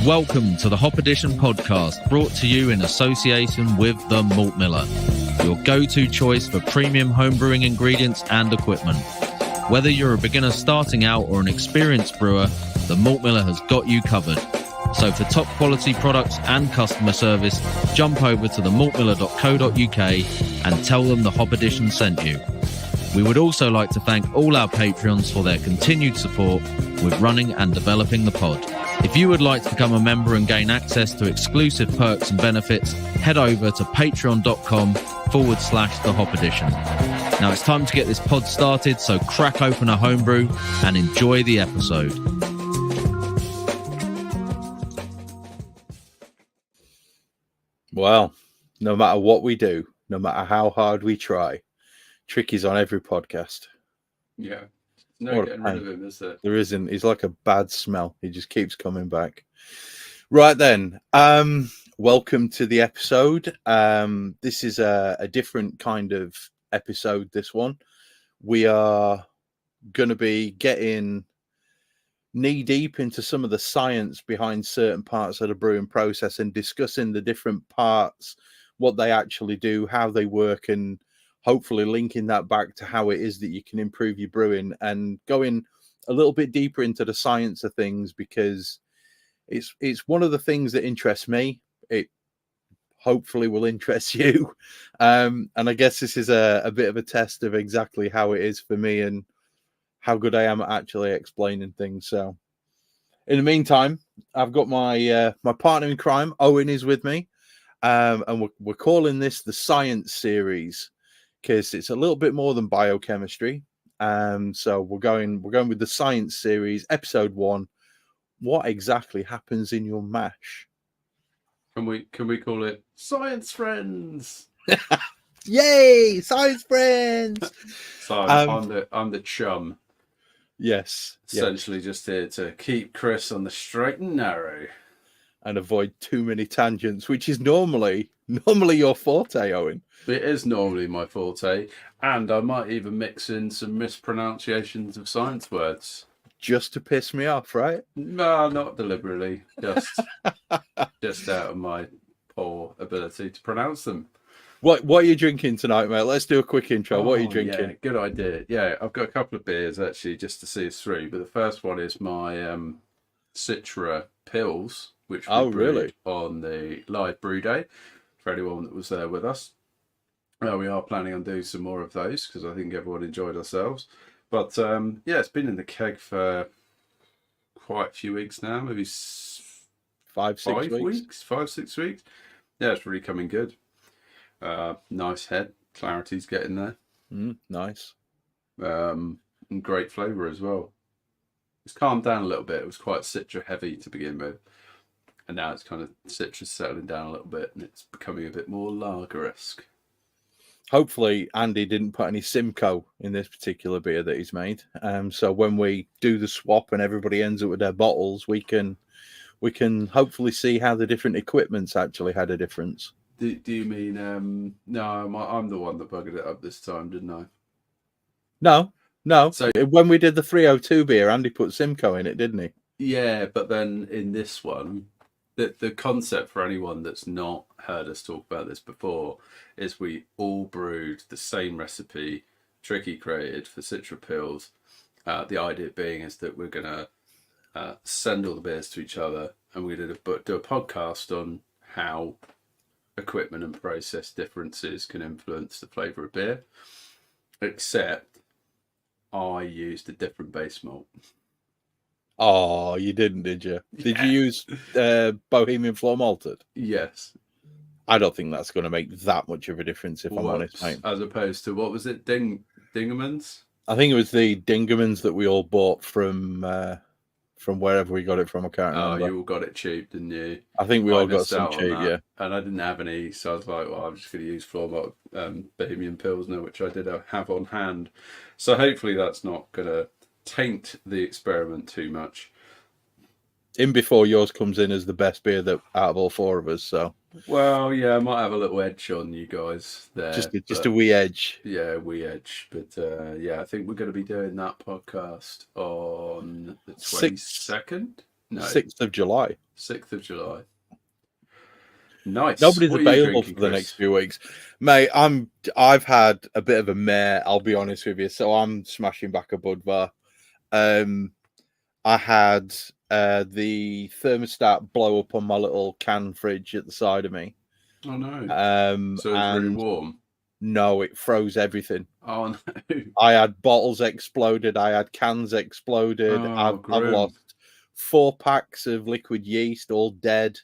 Welcome to the Hop Edition podcast, brought to you in association with The Malt Miller, your go-to choice for premium homebrewing ingredients and equipment. Whether you're a beginner starting out or an experienced brewer, The Malt Miller has got you covered. So for top quality products and customer service, jump over to themaltmiller.co.uk and tell them the Hop Edition sent you. We would also like to thank all our Patreons for their continued support with running and developing the pod. If you would like to become a member and gain access to exclusive perks and benefits, head over to patreon.com/the Hop Edition. Now it's time to get this pod started, so crack open a homebrew and enjoy the episode. Well, no matter what we do, no matter how hard we try, Tricky's on every podcast. Yeah. No getting rid of him, is there? There isn't. He's like a bad smell. He just keeps coming back. Right then. Welcome to the episode. This is a different kind of episode, this one. We are going to be getting knee deep into some of the science behind certain parts of the brewing process and discussing the different parts, what they actually do, how they work, and hopefully linking that back to how it is that you can improve your brewing and going a little bit deeper into the science of things, because it's one of the things that interests me. It hopefully will interest you. And I guess this is a bit of a test of exactly how it is for me and how good I am at actually explaining things. So in the meantime, I've got my my partner in crime, Owen, is with me. And we're calling this the Science Series, because it's a little bit more than biochemistry. So we're going with the Science Series, episode 1. What exactly happens in your mash? Can we call it Science Friends? Yay, Science Friends! So I'm the chum. Yes. Essentially just here to keep Chris on the straight and narrow. And avoid too many tangents, which is normally your forte, Owen. It is normally my forte, and I might even mix in some mispronunciations of science words. Just to piss me off, right? No, not deliberately. Just out of my poor ability to pronounce them. What are you drinking tonight, mate? Let's do a quick intro. What are you drinking? Yeah, good idea. Yeah, I've got a couple of beers, actually, just to see us through. But the first one is my Citra Pills, which we brewed on the live brew day, for anyone that was there with us. We are planning on doing some more of those, because I think everyone enjoyed ourselves. But yeah, it's been in the keg for quite a few weeks now, maybe 5-6 weeks. 5-6 weeks. Yeah, it's really coming good. Nice head, clarity's getting there. Nice. And great flavour as well. It's calmed down a little bit. It was quite citra heavy to begin with, and now it's kind of citrus settling down a little bit, and it's becoming a bit more lager-esque. Hopefully Andy didn't put any Simcoe in this particular beer that he's made. So when we do the swap and everybody ends up with their bottles, we can hopefully see how the different equipment's actually had a difference. Do you mean no? I'm the one that buggered it up this time, didn't I? No. So when we did the 302 beer, Andy put Simcoe in it, didn't he? Yeah, but then in this one, the concept for anyone that's not heard us talk about this before is we all brewed the same recipe Tricky created for Citra Pills. The idea being is that we're going to send all the beers to each other, and we're going to do a podcast on how equipment and process differences can influence the flavour of beer. Except I used a different base malt. Oh, you didn't, did you? Yeah. Did you use Bohemian Floor Malted? Yes. I don't think that's going to make that much of a difference, if I'm honest, mate. As opposed to, what was it, Dingermans? I think it was the Dingermans that we all bought from wherever we got it from. I can't remember. Oh, you all got it cheap, didn't you? I think we all got some cheap, yeah. And I didn't have any, so I was like, well, I'm just going to use floor malt Bohemian Pilsner, which I did have on hand. So hopefully that's not going to taint the experiment too much. In before yours comes in as the best beer that out of all four of us, so. Well, yeah, I might have a little edge on you guys there. Just a wee edge. Yeah, wee edge. But yeah, I think we're going to be doing that podcast on the 22nd? No. 6th of July. 6th of July. Nice. Nobody's What are you available drinking, for the Chris? next few weeks, mate. I've had a bit of a mare, I'll be honest with you. So I'm smashing back a Budvar. I had the thermostat blow up on my little can fridge at the side of me. Oh no! So it's and really warm. No, it froze everything. Oh no! I had bottles exploded. I had cans exploded. Oh, I've lost 4 packs of liquid yeast, all dead.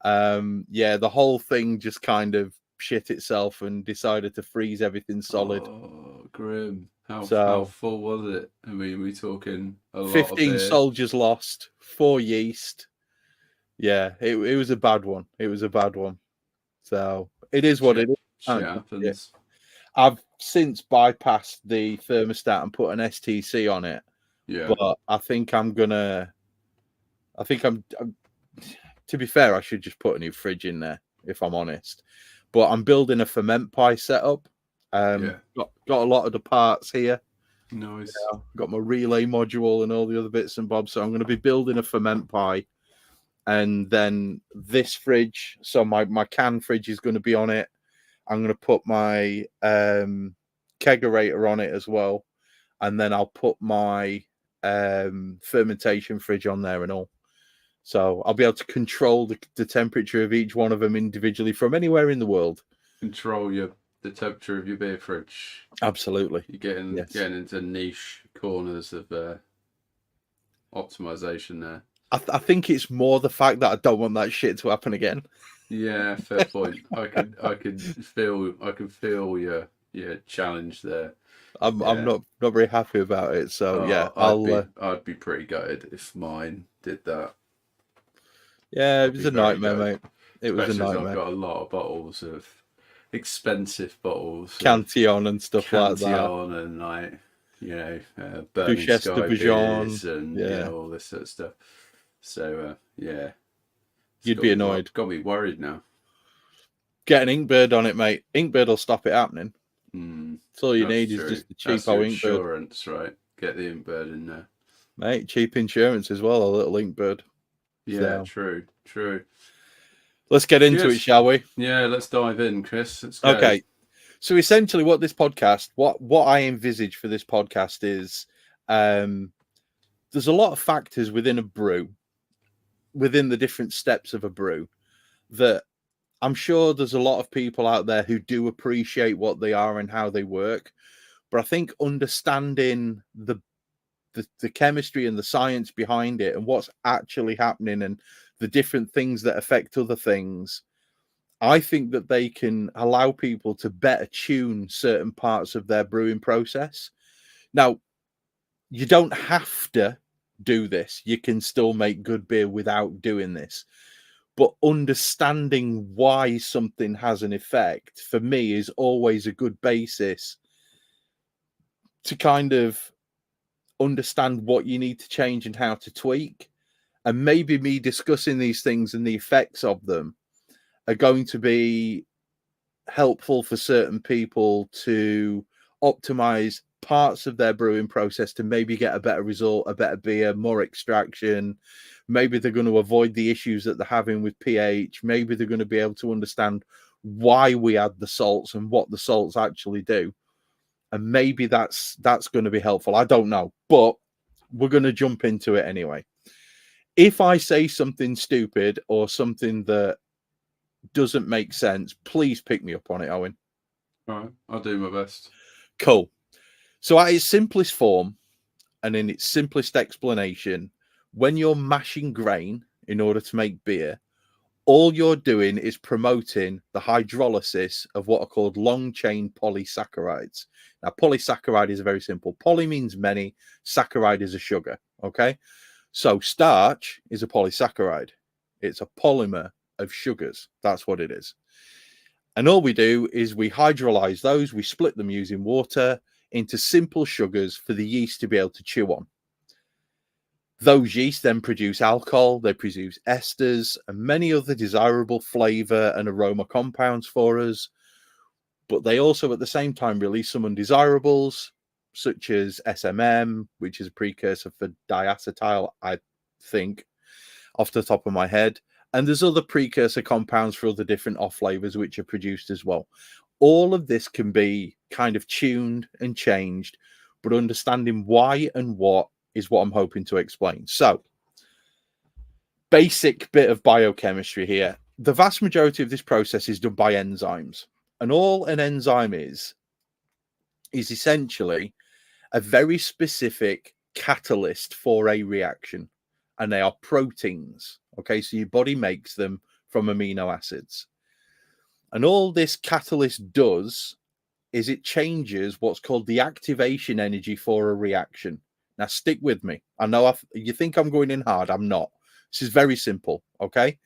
Yeah, the whole thing just kind of shit itself and decided to freeze everything solid. Oh, grim. How full was it? I mean, we talking a lot 15 of beer? soldiers lost, 4 yeast. Yeah, it was a bad one. It was a bad one. So it is what it is. Shit happens. Yeah. I've since bypassed the thermostat and put an STC on it. Yeah. But I think I'm to be fair, I should just put a new fridge in there, if I'm honest. But I'm building a ferment pie setup. Got a lot of the parts here. Nice. Got my relay module and all the other bits and bobs. So I'm going to be building a ferment pie. And then this fridge, so my can fridge is going to be on it. I'm going to put my kegerator on it as well. And then I'll put my fermentation fridge on there and all. So I'll be able to control the temperature of each one of them individually from anywhere in the world. Control the temperature of your beer fridge. Absolutely. You're getting into niche corners of optimization there. I think it's more the fact that I don't want that shit to happen again. Yeah, fair point. I can feel your challenge there. I'm not very happy about it. So I'd be pretty gutted if mine did that. Yeah, it was a nightmare, mate. It was a nightmare. I've got a lot of bottles of expensive bottles, Cantillon and stuff like that. Cantillon and Burning Duchesse Sky de Bourgogne beers and all this sort of stuff. So you'd be annoyed. Got me worried now. Get an Inkbird on it, mate. Inkbird will stop it happening. That's all you need is just the cheap old Inkbird. Insurance, right? Get the Inkbird in there, mate. Cheap insurance as well. A little Inkbird. Yeah, true. Let's get into it, shall we? Yeah, let's dive in, Chris. Let's go. Okay. So essentially, what I envisage for this podcast is, there's a lot of factors within a brew, within the different steps of a brew, that I'm sure there's a lot of people out there who do appreciate what they are and how they work. But I think understanding the chemistry and the science behind it and what's actually happening and the different things that affect other things, I think that they can allow people to better tune certain parts of their brewing process. Now, you don't have to do this. You can still make good beer without doing this. But understanding why something has an effect, for me, is always a good basis to kind of understand what you need to change and how to tweak. And maybe me discussing these things and the effects of them are going to be helpful for certain people to optimize parts of their brewing process to maybe get a better result, a better beer, more extraction. Maybe they're going to avoid the issues that they're having with pH. Maybe they're going to be able to understand why we add the salts and what the salts actually do. And maybe that's going to be helpful. I don't know, but we're going to jump into it anyway. If I say something stupid or something that doesn't make sense, please pick me up on it, Owen. All right, I'll do my best. Cool. So at its simplest form and in its simplest explanation, when you're mashing grain in order to make beer, all you're doing is promoting the hydrolysis of what are called long-chain polysaccharides. Now, polysaccharide is very simple. Poly means many, saccharide is a sugar, okay? So starch is a polysaccharide. It's a polymer of sugars. That's what it is. And all we do is we hydrolyze those. We split them using water into simple sugars for the yeast to be able to chew on. Those yeast then produce alcohol, they produce esters and many other desirable flavor and aroma compounds for us. But they also at the same time release some undesirables, such as SMM, which is a precursor for diacetyl, I think. off the top of my head. And there's other precursor compounds for other different off flavors which are produced as well. All of this can be kind of tuned and changed, but understanding why and what is what I'm hoping to explain. So, basic bit of biochemistry here. The vast majority of this process is done by enzymes. And all an enzyme is essentially a very specific catalyst for a reaction. And they are proteins. Okay, so your body makes them from amino acids. And all this catalyst does is it changes what's called the activation energy for a reaction. Now, stick with me. I know you think I'm going in hard. I'm not. This is very simple, okay?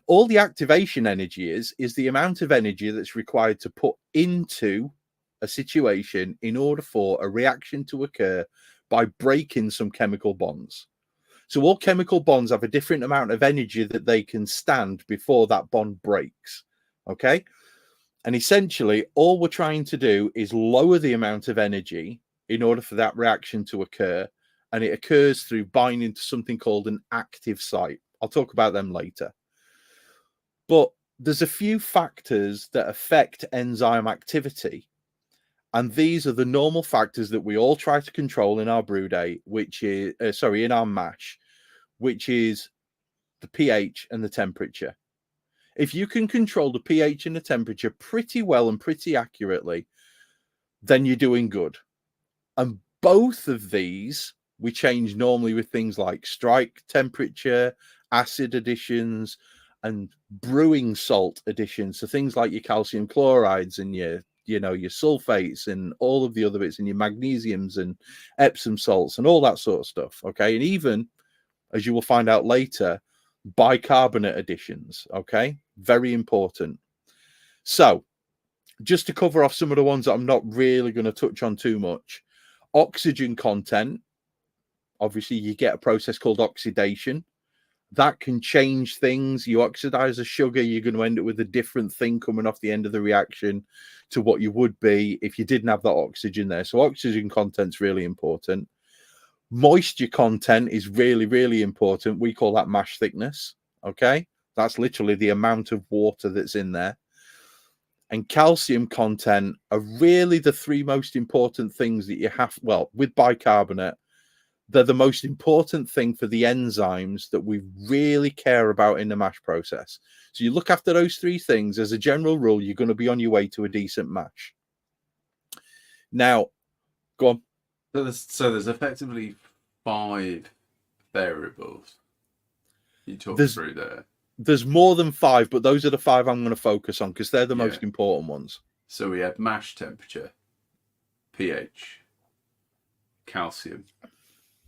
All the activation energy is the amount of energy that's required to put into a situation in order for a reaction to occur by breaking some chemical bonds. So all chemical bonds have a different amount of energy that they can stand before that bond breaks, okay? And essentially, all we're trying to do is lower the amount of energy in order for that reaction to occur. And it occurs through binding to something called an active site. I'll talk about them later. But there's a few factors that affect enzyme activity. And these are the normal factors that we all try to control in our brew day, which is, in our mash, which is the pH and the temperature. If you can control the pH and the temperature pretty well and pretty accurately, then you're doing good. And both of these we change normally with things like strike temperature, acid additions, and brewing salt additions. So things like your calcium chlorides and your sulfates and all of the other bits, and your magnesiums and Epsom salts and all that sort of stuff. Okay. And even, as you will find out later, bicarbonate additions. Okay. Very important. So just to cover off some of the ones that I'm not really going to touch on too much, oxygen content. Obviously, you get a process called oxidation. That can change things. You oxidize a sugar, you're going to end up with a different thing coming off the end of the reaction to what you would be if you didn't have that oxygen there. So oxygen content's really important. Moisture content is really, really important. We call that mash thickness. Okay. That's literally the amount of water that's in there. And calcium content are really the three most important things that you have. Well, with bicarbonate, they're the most important thing for the enzymes that we really care about in the mash process. So you look after those three things, as a general rule, you're going to be on your way to a decent mash. Now, go on. So there's effectively 5 variables you talk through there. There's more than 5, but those are the 5 I'm going to focus on because they're the most important ones. So we have mash temperature, pH, calcium,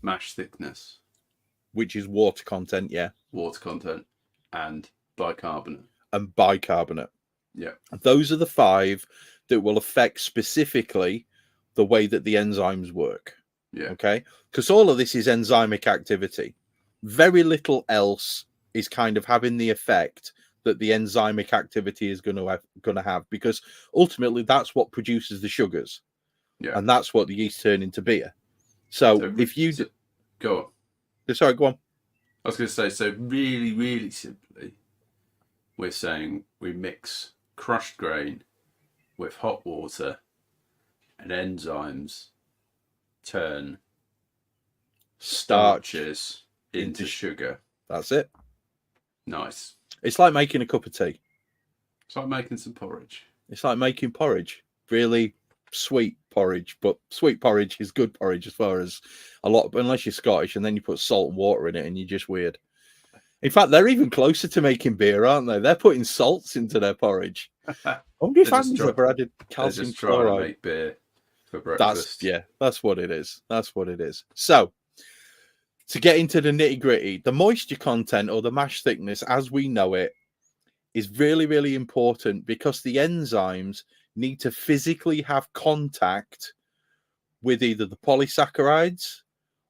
mash thickness, which is water content, water content, and bicarbonate. Yeah. Those are the 5 that will affect specifically the way that the enzymes work. Yeah. Okay. Because all of this is enzymic activity. Very little else is kind of having the effect that the enzymic activity is going to have, because ultimately that's what produces the sugars. Yeah. And that's what the yeast turn into beer. So if you go on. Sorry, go on. I was going to say, so really, really simply, we're saying we mix crushed grain with hot water and enzymes turn starches into sugar. That's it. Nice. It's like making a cup of tea. It's like making some porridge. It's like making porridge. Really sweet porridge, but sweet porridge is good porridge as far as unless you're Scottish and then you put salt and water in it and you're just weird. In fact, they're even closer to making beer, aren't they? They're putting salts into their porridge. I wonder if Andy's ever added calcium chloride. To make beer for breakfast. That's what it is. That's what it is. So, to get into the nitty gritty, the moisture content or the mash thickness as we know it is really, really important because the enzymes need to physically have contact with either the polysaccharides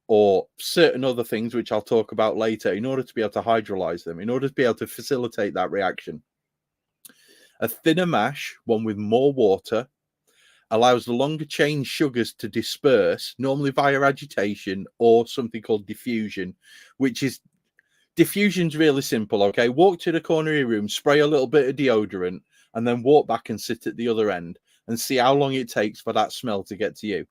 or certain other things, which I'll talk about later, in order to be able to hydrolyze them, in order to be able to facilitate that reaction. A thinner mash, one with more water, allows the longer chain sugars to disperse, normally via agitation or something called diffusion, which is Diffusion's really simple, okay? Walk to the corner of your room, spray a little bit of deodorant, and then walk back and sit at the other end and see how long it takes for that smell to get to you.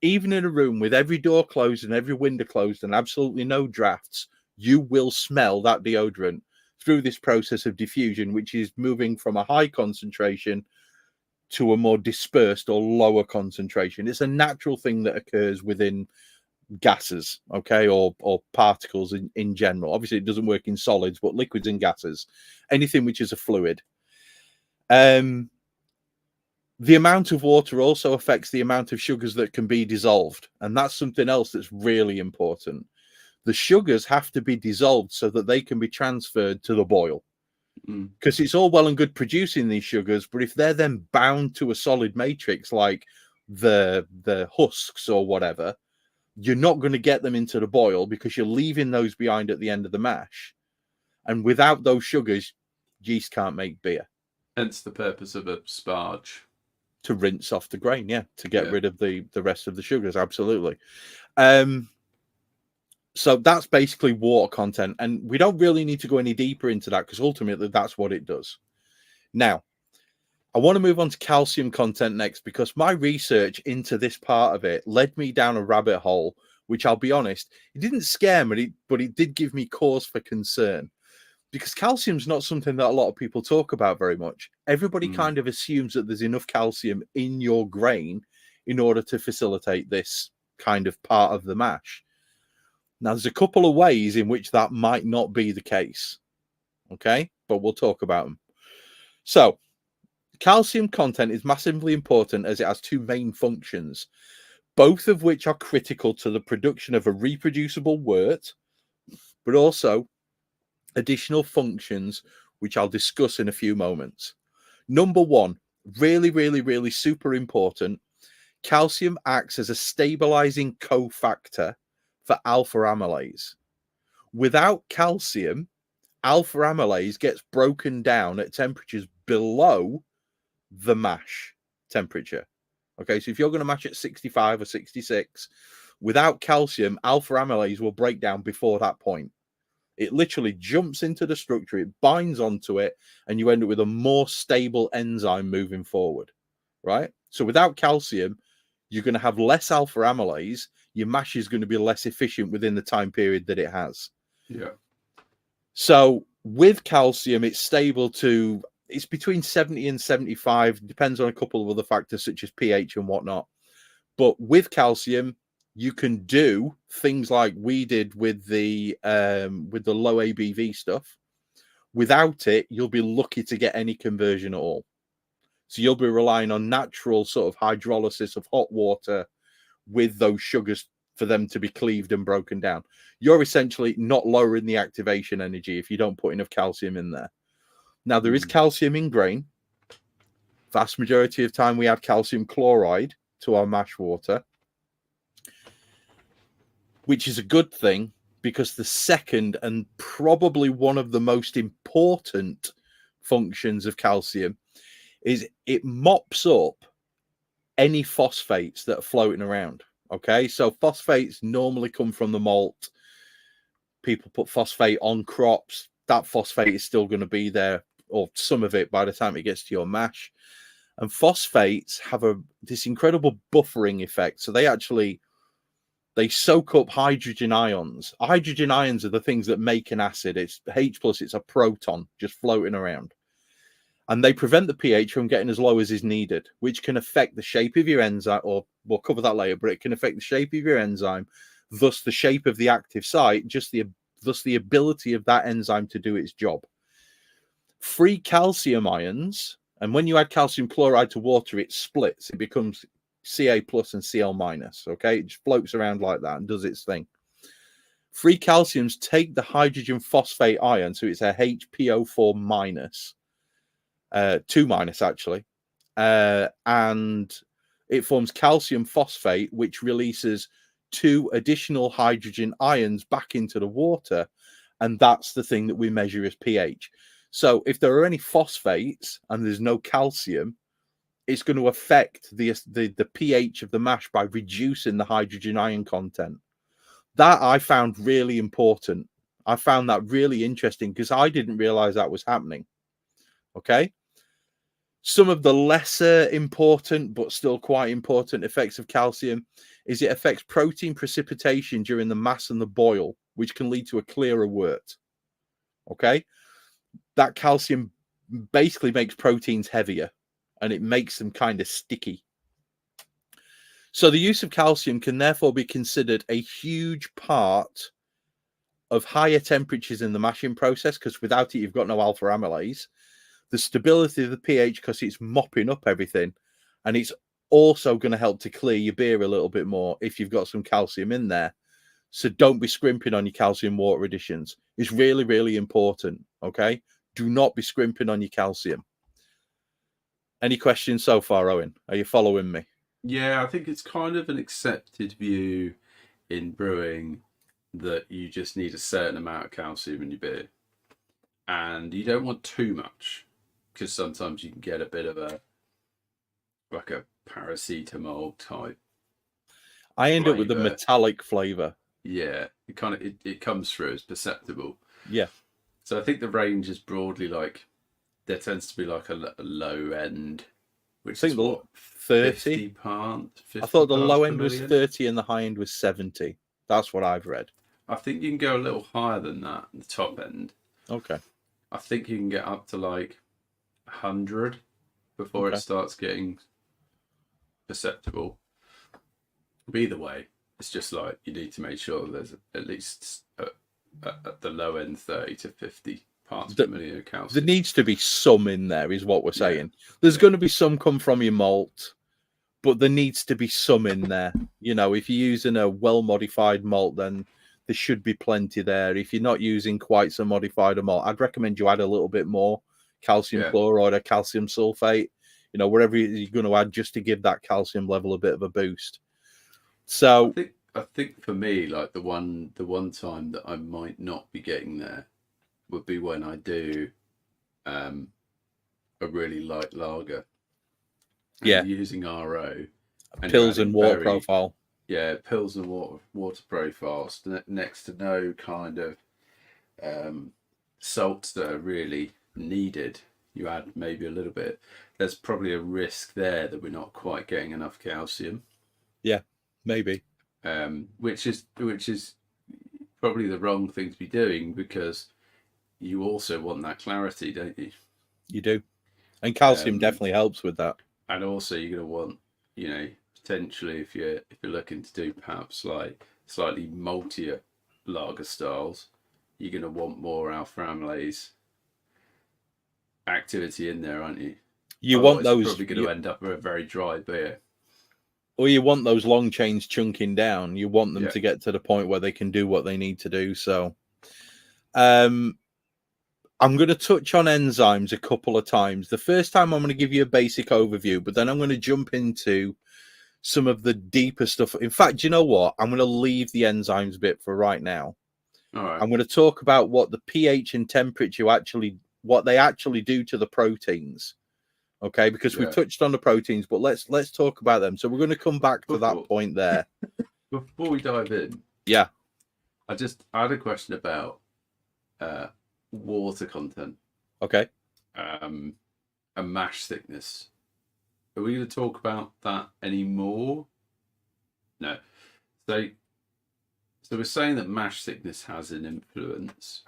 Even in a room with every door closed and every window closed and absolutely no drafts, you will smell that deodorant through this process of diffusion, which is moving from a high concentration to a more dispersed or lower concentration. It's a natural thing that occurs within gases, okay, or particles in general. Obviously, it doesn't work in solids, but liquids and gases, anything which is a fluid. The amount of water also affects the amount of sugars that can be dissolved, and that's something else that's really important. The sugars have to be dissolved so that they can be transferred to the boil, because it's all well and good producing these sugars, but if they're then bound to a solid matrix like the husks or whatever, you're not going to get them into the boil because you're leaving those behind at the end of the mash. And without those sugars, yeast can't make beer. Hence the purpose of a sparge. To rinse off the grain, to get rid of the rest of the sugars, absolutely. So that's basically water content, and we don't really need to go any deeper into that because ultimately that's what it does. Now, I want to move on to calcium content next because my research into this part of it led me down a rabbit hole, which I'll be honest, it didn't scare me, but it did give me cause for concern. Because calcium's not something that a lot of people talk about very much. Everybody kind of assumes that there's enough calcium in your grain in order to facilitate this kind of part of the mash. Now, there's a couple of ways in which that might not be the case. Okay? But we'll talk about them. So, calcium content is massively important as it has two main functions, both of which are critical to the production of a reproducible wort, but also additional functions, which I'll discuss in a few moments. Number one, really super important. Calcium acts as a stabilizing cofactor for alpha amylase. Without calcium, alpha amylase gets broken down at temperatures below the mash temperature. Okay, so if you're going to mash at 65 or 66, without calcium, alpha amylase will break down before that point. It literally jumps into the structure, it binds onto it, and you end up with a more stable enzyme moving forward, right? So without calcium, you're going to have less alpha amylase. Your mash is going to be less efficient within the time period that it has. Yeah. So with calcium, it's stable to, it's between 70 and 75, depends on a couple of other factors such as pH and whatnot. But with calcium, you can do things like we did with the low ABV stuff. Without it, you'll be lucky to get any conversion at all. So you'll be relying on natural sort of hydrolysis of hot water with those sugars for them to be cleaved and broken down. You're essentially not lowering the activation energy if you don't put enough calcium in there. Now, there is calcium in grain. Vast majority of time we add calcium chloride to our mash water, which is a good thing because the second and probably one of the most important functions of calcium is it mops up any phosphates that are floating around. Okay, so phosphates normally come from the malt. People put phosphate on crops. That phosphate is still going to be there, or some of it, by the time it gets to your mash. And phosphates have this incredible buffering effect. So they soak up hydrogen ions. Hydrogen ions are the things that make an acid. It's H+, it's a proton just floating around. And they prevent the pH from getting as low as is needed, which can affect the shape of your enzyme, or we'll cover that later, but it can affect the shape of your enzyme, thus the shape of the active site, thus the ability of that enzyme to do its job. Free calcium ions, and when you add calcium chloride to water, it splits. It becomes Ca+ and Cl-. Okay, it just floats around like that and does its thing. Free calciums take the hydrogen phosphate ion, so it's a HPO4-, 2- actually, and it forms calcium phosphate, which releases 2 additional hydrogen ions back into the water, and that's the thing that we measure as pH. So if there are any phosphates and there's no calcium, it's going to affect the pH of the mash by reducing the hydrogen ion content. That I found really important. I found that really interesting because I didn't realize that was happening. Okay. Some of the lesser important, but still quite important effects of calcium is it affects protein precipitation during the mass and the boil, which can lead to a clearer wort. Okay. That calcium basically makes proteins heavier and it makes them kind of sticky. So the use of calcium can therefore be considered a huge part of higher temperatures in the mashing process, because without it, you've got no alpha amylase. The stability of the pH, because it's mopping up everything, and it's also going to help to clear your beer a little bit more if you've got some calcium in there. So don't be scrimping on your calcium water additions. It's really, really important. Okay. Do not be scrimping on your calcium. Any questions so far, Owen? Are you following me? Yeah, I think it's kind of an accepted view in brewing that you just need a certain amount of calcium in your beer. And you don't want too much, because sometimes you can get a bit of a paracetamol type. I end up with a metallic flavor. Yeah, it comes through as perceptible. Yeah. So I think the range is broadly like, there tends to be like a low end, which I think is what, 30 parts. I thought the low end was 30 and the high end was 70. That's what I've read. I think you can go a little higher than that, the top end. Okay. I think you can get up to like 100 before it starts getting perceptible. But either way, it's just like you need to make sure there's at least at the low end 30 to 50 parts per million of calcium. There needs to be some in there, is what we're saying. There's going to be some come from your malt, but there needs to be some in there. You know, if you're using a well-modified malt, then there should be plenty there. If you're not using quite so modified a malt, I'd recommend you add a little bit more calcium chloride or calcium sulfate, you know, whatever you're going to add, just to give that calcium level a bit of a boost. So I think for me, like the one time that I might not be getting there would be when I do a really light lager. Yeah. Using RO. Pills and water profile. Yeah, pills and water profiles. Next to no kind of salts that are really needed. You add maybe a little bit. There's probably a risk there that we're not quite getting enough calcium. Yeah, maybe. Which is probably the wrong thing to be doing, because you also want that clarity, don't you? You do. And calcium definitely helps with that. And also you're going to want, you know, potentially if you're looking to do perhaps like slightly maltier lager styles, you're going to want more alpha amylase activity in there, aren't you? You want those. You're probably going to end up with a very dry beer. Or you want those long chains chunking down. You want them to get to the point where they can do what they need to do. So, I'm going to touch on enzymes a couple of times. The first time I'm going to give you a basic overview, but then I'm going to jump into some of the deeper stuff. In fact, you know what? I'm going to leave the enzymes bit for right now. All right. I'm going to talk about what the pH and temperature what they actually do to the proteins. Okay, because we've touched on the proteins, but let's talk about them. So we're going to come back to that point there. Before we dive in, I had a question about water content. Okay. And mash thickness. Are we going to talk about that anymore? No. So we're saying that mash thickness has an influence.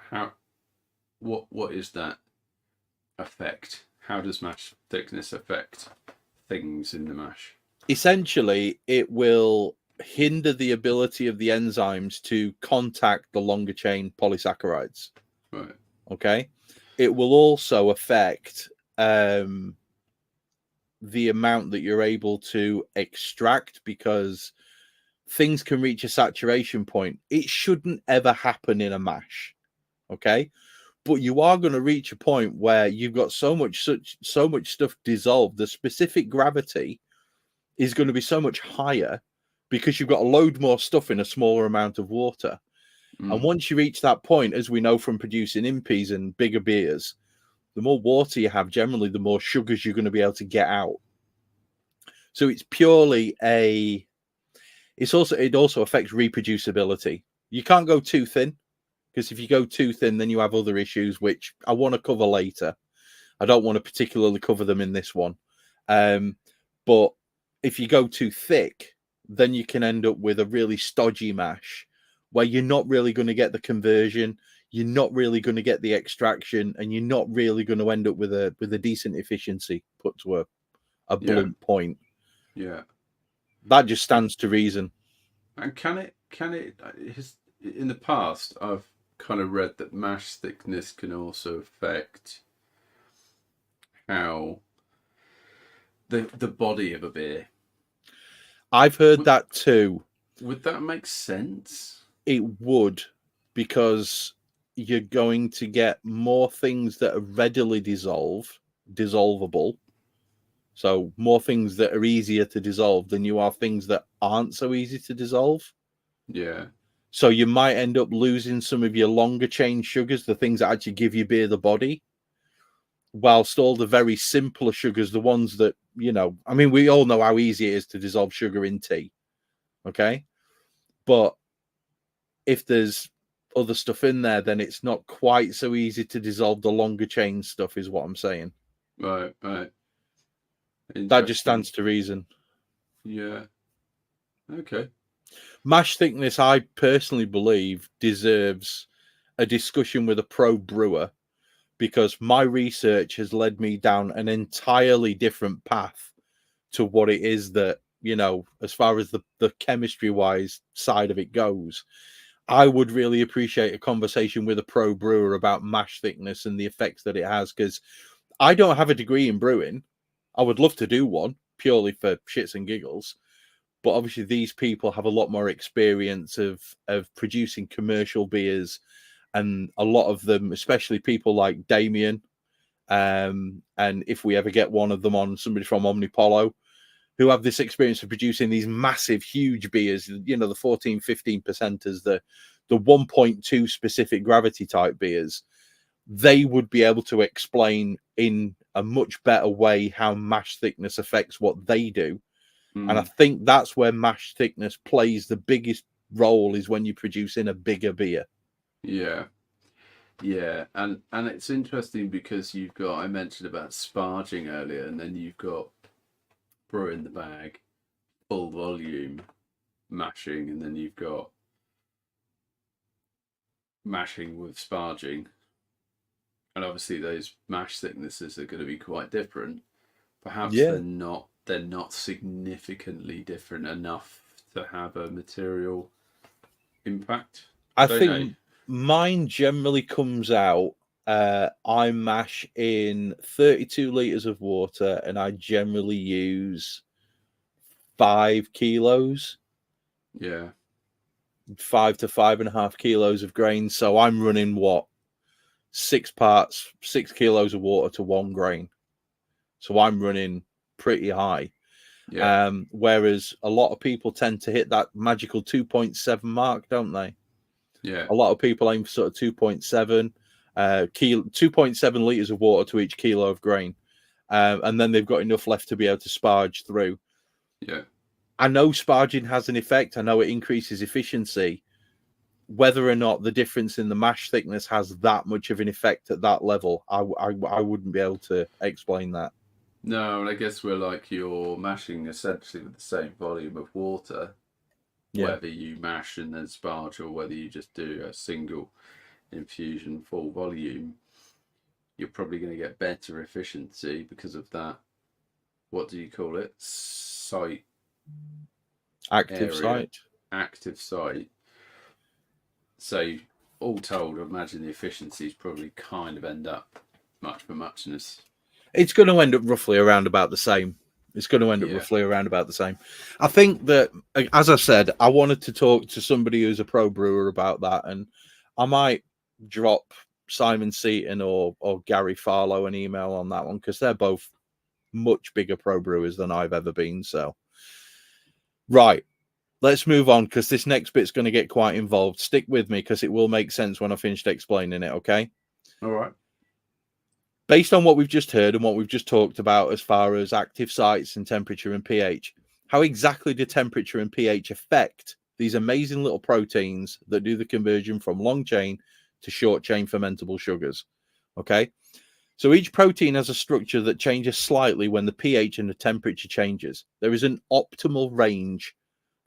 What is that effect? How does mash thickness affect things in the mash? Essentially, it will hinder the ability of the enzymes to contact the longer chain polysaccharides. Right. Okay. It will also affect the amount that you're able to extract, because things can reach a saturation point. It shouldn't ever happen in a mash. Okay. But you are going to reach a point where you've got so much stuff dissolved. The specific gravity is going to be so much higher because you've got a load more stuff in a smaller amount of water. And once you reach that point, as we know from producing impies and bigger beers, the more water you have, generally, the more sugars you're going to be able to get out. So it's purely it also affects reproducibility. You can't go too thin, because if you go too thin, then you have other issues, which I want to cover later. I don't want to particularly cover them in this one. But if you go too thick, then you can end up with a really stodgy mash where you're not really going to get the conversion, you're not really going to get the extraction, and you're not really going to end up with a decent efficiency put to a blunt point. Yeah. That just stands to reason. And in the past, I've kind of read that mash thickness can also affect how the body of a beer. I've heard that too. Would that make sense? It would, because you're going to get more things that are readily dissolvable. So more things that are easier to dissolve than you are things that aren't so easy to dissolve. Yeah. So you might end up losing some of your longer chain sugars, the things that actually give your beer the body, whilst all the very simpler sugars, the ones that, I mean, we all know how easy it is to dissolve sugar in tea. Okay. But if there's other stuff in there, then it's not quite so easy to dissolve the longer chain stuff, is what I'm saying. Right. That just stands to reason. Yeah. Okay. Mash thickness, I personally believe, deserves a discussion with a pro brewer, because my research has led me down an entirely different path to what it is that, as far as the chemistry-wise side of it goes. I would really appreciate a conversation with a pro brewer about mash thickness and the effects that it has, because I don't have a degree in brewing. I would love to do one purely for shits and giggles. But obviously these people have a lot more experience of producing commercial beers, and a lot of them, especially people like Damien, and if we ever get one of them on, somebody from Omnipollo, who have this experience of producing these massive, huge beers, the 14, 15 percenters, the 1.2 specific gravity type beers, they would be able to explain in a much better way how mash thickness affects what they do. And I think that's where mash thickness plays the biggest role, is when you're producing a bigger beer. Yeah. And it's interesting because I mentioned about sparging earlier, and then you've got brew in the bag, full volume mashing, and then you've got mashing with sparging. And obviously those mash thicknesses are going to be quite different. Perhaps they're not significantly different enough to have a material impact. I think mine generally comes out, I mash in 32 litres of water, and I generally use 5 kilos. Yeah. 5 to 5.5 kilos of grain. So I'm running 6 kilos of water to 1 grain. So I'm running pretty high. Yeah. Whereas a lot of people tend to hit that magical 2.7 mark, don't they? Yeah. A lot of people aim for sort of 2.7 2.7 litres of water to each kilo of grain. And then they've got enough left to be able to sparge through. Yeah. I know sparging has an effect. I know it increases efficiency. Whether or not the difference in the mash thickness has that much of an effect at that level, I wouldn't be able to explain that. No, and I guess you're mashing essentially with the same volume of water, whether you mash and then sparge or whether you just do a single infusion full volume, you're probably going to get better efficiency because of that. What do you call it? Active site. So all told, I imagine the efficiencies probably kind of end up much for muchness. It's going to end up roughly around about the same. I think that, as I said, I wanted to talk to somebody who's a pro brewer about that, and I might drop Simon Seaton or Gary Farlow an email on that one, because they're both much bigger pro brewers than I've ever been. So, right, let's move on, because this next bit's going to get quite involved. Stick with me, because it will make sense when I finished explaining it, okay? All right. Based on what we've just heard and what we've just talked about as far as active sites and temperature and pH, how exactly do temperature and pH affect these amazing little proteins that do the conversion from long chain to short chain fermentable sugars. Okay. So each protein has a structure that changes slightly when the pH and the temperature changes. There is an optimal range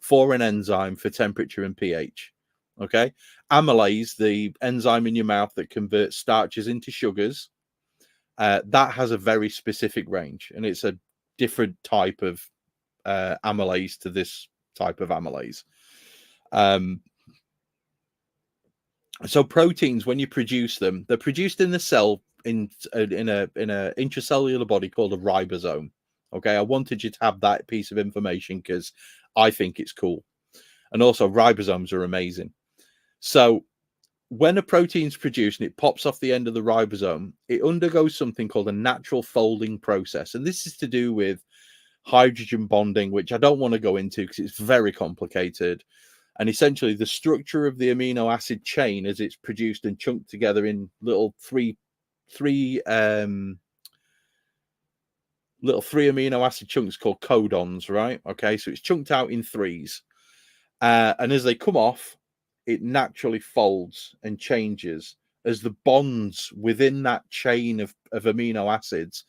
for an enzyme for temperature and pH. Okay. Amylase, the enzyme in your mouth that converts starches into sugars, that has a very specific range, and it's a different type of amylase to this type of amylase. So proteins, when you produce them, they're produced in the cell in a intracellular body called a ribosome. Okay, I wanted you to have that piece of information because I think it's cool, and also ribosomes are amazing. So when a protein's produced and it pops off the end of the ribosome, it undergoes something called a natural folding process, and this is to do with hydrogen bonding, which I don't want to go into because it's very complicated. And essentially, the structure of the amino acid chain as it's produced and chunked together in little three amino acid chunks called codons, right? Okay, so it's chunked out in threes. And as they come off, it naturally folds and changes as the bonds within that chain of amino acids,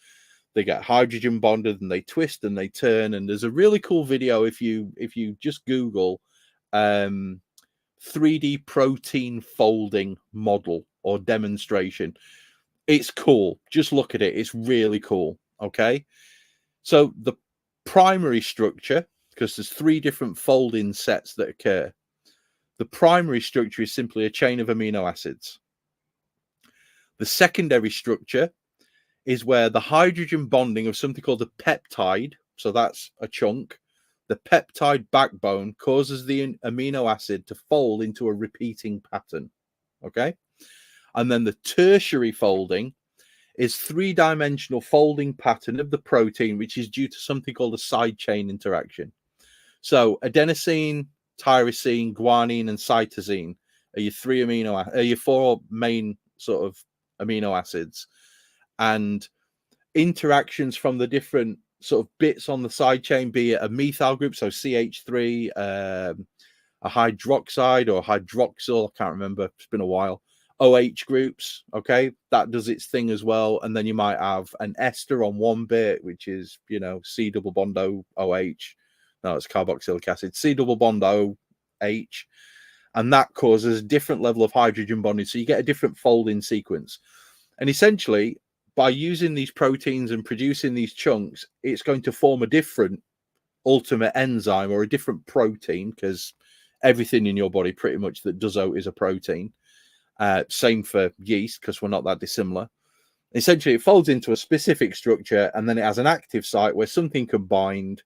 they get hydrogen bonded and they twist and they turn. And there's a really cool video if you just Google 3D protein folding model or demonstration. It's cool. Just look at it. It's really cool. Okay. So the primary structure, because there's three different folding sets that occur. The primary structure is simply a chain of amino acids. The secondary structure is where the hydrogen bonding of something called a peptide, so that's a chunk, the peptide backbone causes the amino acid to fold into a repeating pattern. Okay. And then the tertiary folding is three-dimensional folding pattern of the protein, which is due to something called a side chain interaction. So adenosine, tyrosine, guanine, and cytosine are your four main sort of amino acids, and interactions from the different sort of bits on the side chain, be it a methyl group, so CH3, a hydroxide or hydroxyl, I can't remember, it's been a while, OH groups, okay, that does its thing as well. And then you might have an ester on one bit, which is, C double bond O OH. No, it's carboxylic acid, C double bond O H. And that causes a different level of hydrogen bonding. So you get a different folding sequence. And essentially, by using these proteins and producing these chunks, it's going to form a different ultimate enzyme or a different protein, because everything in your body pretty much that does out is a protein. Same for yeast, because we're not that dissimilar. Essentially, it folds into a specific structure, and then it has an active site where something can bind.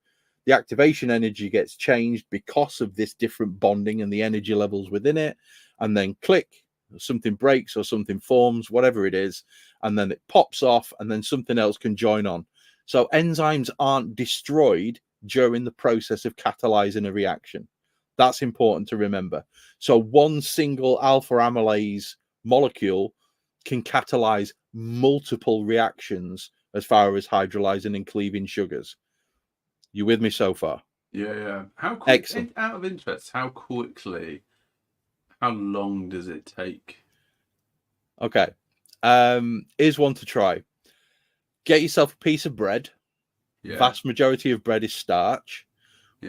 The activation energy gets changed because of this different bonding and the energy levels within it, and then click, something breaks or something forms, whatever it is, and then it pops off, and then something else can join on. So enzymes aren't destroyed during the process of catalyzing a reaction. That's important to remember. So one single alpha amylase molecule can catalyze multiple reactions as far as hydrolyzing and cleaving sugars. You with me so far? Yeah. How quick, excellent. Out of interest, how long does it take? Okay. Here's one to try. Get yourself a piece of bread. Yeah. Vast majority of bread is starch.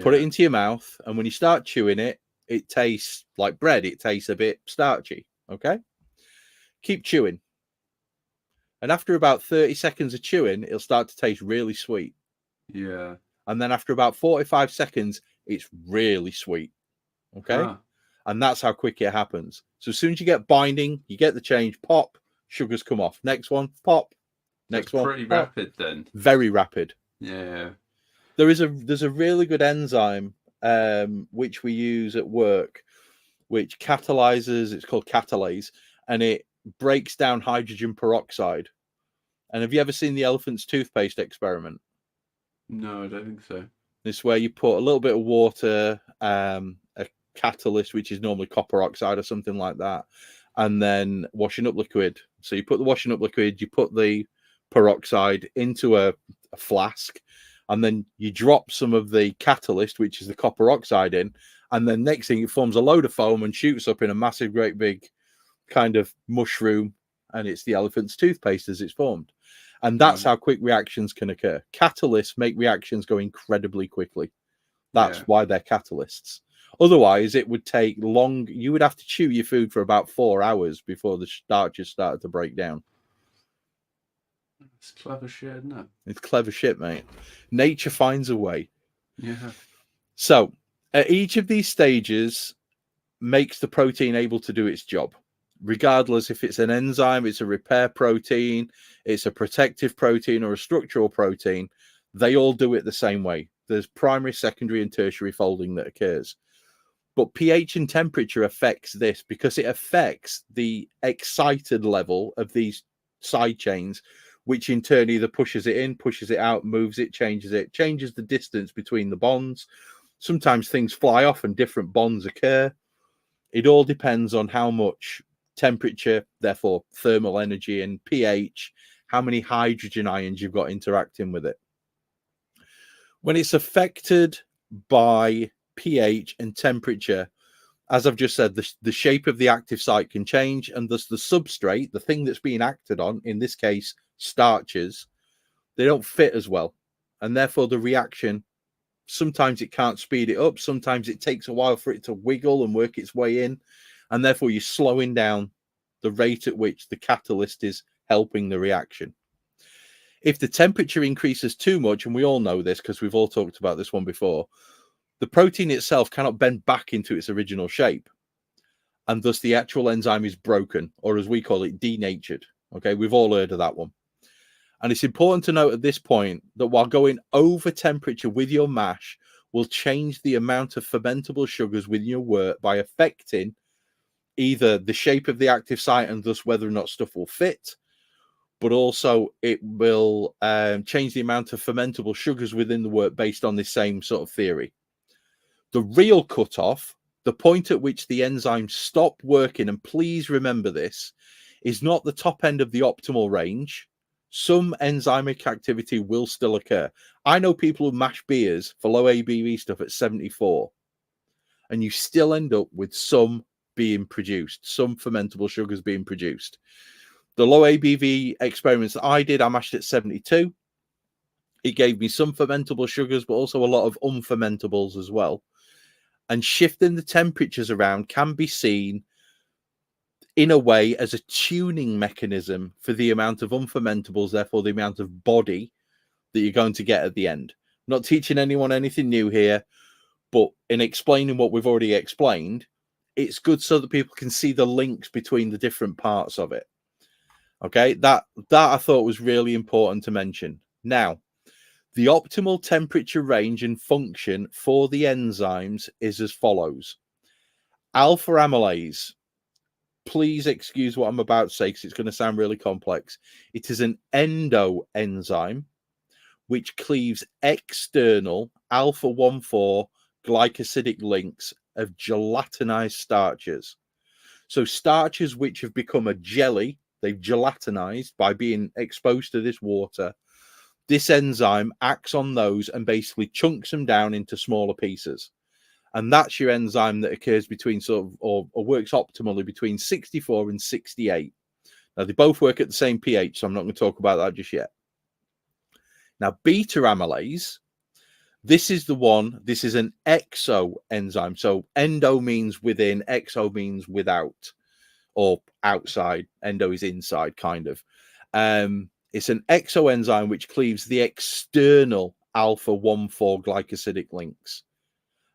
Put it into your mouth, and when you start chewing it, it tastes like bread. It tastes a bit starchy. Okay. Keep chewing. And after about 30 seconds of chewing, it'll start to taste really sweet. Yeah. And then after about 45 seconds, it's really sweet. Okay. Huh. And that's how quick it happens. So as soon as you get binding, you get the change, pop, sugars come off. Next one, pop. Next one. Pretty pop. rapid then. Very rapid. Yeah. There's a really good enzyme which we use at work, which catalyzes, it's called catalase, and it breaks down hydrogen peroxide. And have you ever seen the elephant's toothpaste experiment? No, I don't think so. This is where you put a little bit of water, a catalyst, which is normally copper oxide or something like that, and then washing up liquid. So you put the washing up liquid, you put the peroxide into a flask, and then you drop some of the catalyst, which is the copper oxide, in, and then next thing it forms a load of foam and shoots up in a massive, great big kind of mushroom, and it's the elephant's toothpaste as it's formed. And that's how quick reactions can occur. Catalysts make reactions go incredibly quickly. That's why they're catalysts. Otherwise, it would take long. You would have to chew your food for about 4 hours before the starches started to break down. It's clever shit, isn't it? It's clever shit, mate. Nature finds a way. Yeah. So, at each of these stages makes the protein able to do its job. Regardless if it's an enzyme, it's a repair protein, it's a protective protein, or a structural protein, they all do it the same way. There's primary, secondary, and tertiary folding that occurs. But pH and temperature affects this because it affects the excited level of these side chains, which in turn either pushes it in, pushes it out, moves it, changes the distance between the bonds. Sometimes things fly off and different bonds occur. It all depends on how much temperature, therefore thermal energy, and pH, how many hydrogen ions you've got interacting with it. When it's affected by pH and temperature, as I've just said, the shape of the active site can change, and thus the substrate, the thing that's being acted on, in this case starches, they don't fit as well, and therefore the reaction, sometimes it can't speed it up, sometimes it takes a while for it to wiggle and work its way in, and therefore you're slowing down the rate at which the catalyst is helping the reaction. If the temperature increases too much, and we all know this because we've all talked about this one before, the protein itself cannot bend back into its original shape, and thus the actual enzyme is broken, or as we call it, denatured. Okay, we've all heard of that one. And it's important to note at this point that while going over temperature with your mash will change the amount of fermentable sugars within your wort by affecting either the shape of the active site and thus whether or not stuff will fit, but also it will change the amount of fermentable sugars within the wort based on this same sort of theory. The real cutoff, the point at which the enzymes stop working, and please remember this, is not the top end of the optimal range. Some enzymic activity will still occur. I know people who mash beers for low ABV stuff at 74, and you still end up with some being produced, some fermentable sugars being produced. The low ABV experiments that I did, I mashed at 72. It gave me some fermentable sugars, but also a lot of unfermentables as well. And shifting the temperatures around can be seen in a way as a tuning mechanism for the amount of unfermentables, therefore the amount of body that you're going to get at the end. I'm not teaching anyone anything new here, but in explaining what we've already explained, it's good so that people can see the links between the different parts of it. Okay, that I thought was really important to mention. Now, the optimal temperature range and function for the enzymes is as follows. Alpha amylase. Please excuse what I'm about to say because it's going to sound really complex. It is an endoenzyme which cleaves external alpha-1,4 glycosidic links of gelatinized starches. So starches which have become a jelly, they've gelatinized by being exposed to this water. This enzyme acts on those and basically chunks them down into smaller pieces. And that's your enzyme that occurs between or works optimally between 64 and 68. Now, they both work at the same pH, so I'm not going to talk about that just yet. Now, beta amylase, this is an exoenzyme. So endo means within, exo means without or outside. Endo is inside, kind of. It's an exoenzyme which cleaves the external alpha-1,4 glycosidic links.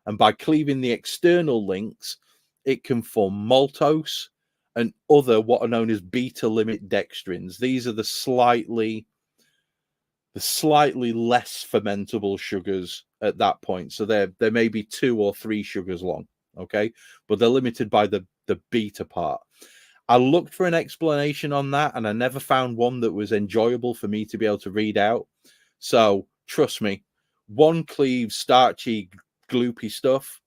And by cleaving the external links, it can form maltose and other what are known as beta limit dextrins. These are the slightly less fermentable sugars at that point. So there may be 2 or 3 sugars long, okay? But they're limited by the beta part. I looked for an explanation on that, and I never found one that was enjoyable for me to be able to read out. So trust me, one cleaves starchy, gloopy stuff,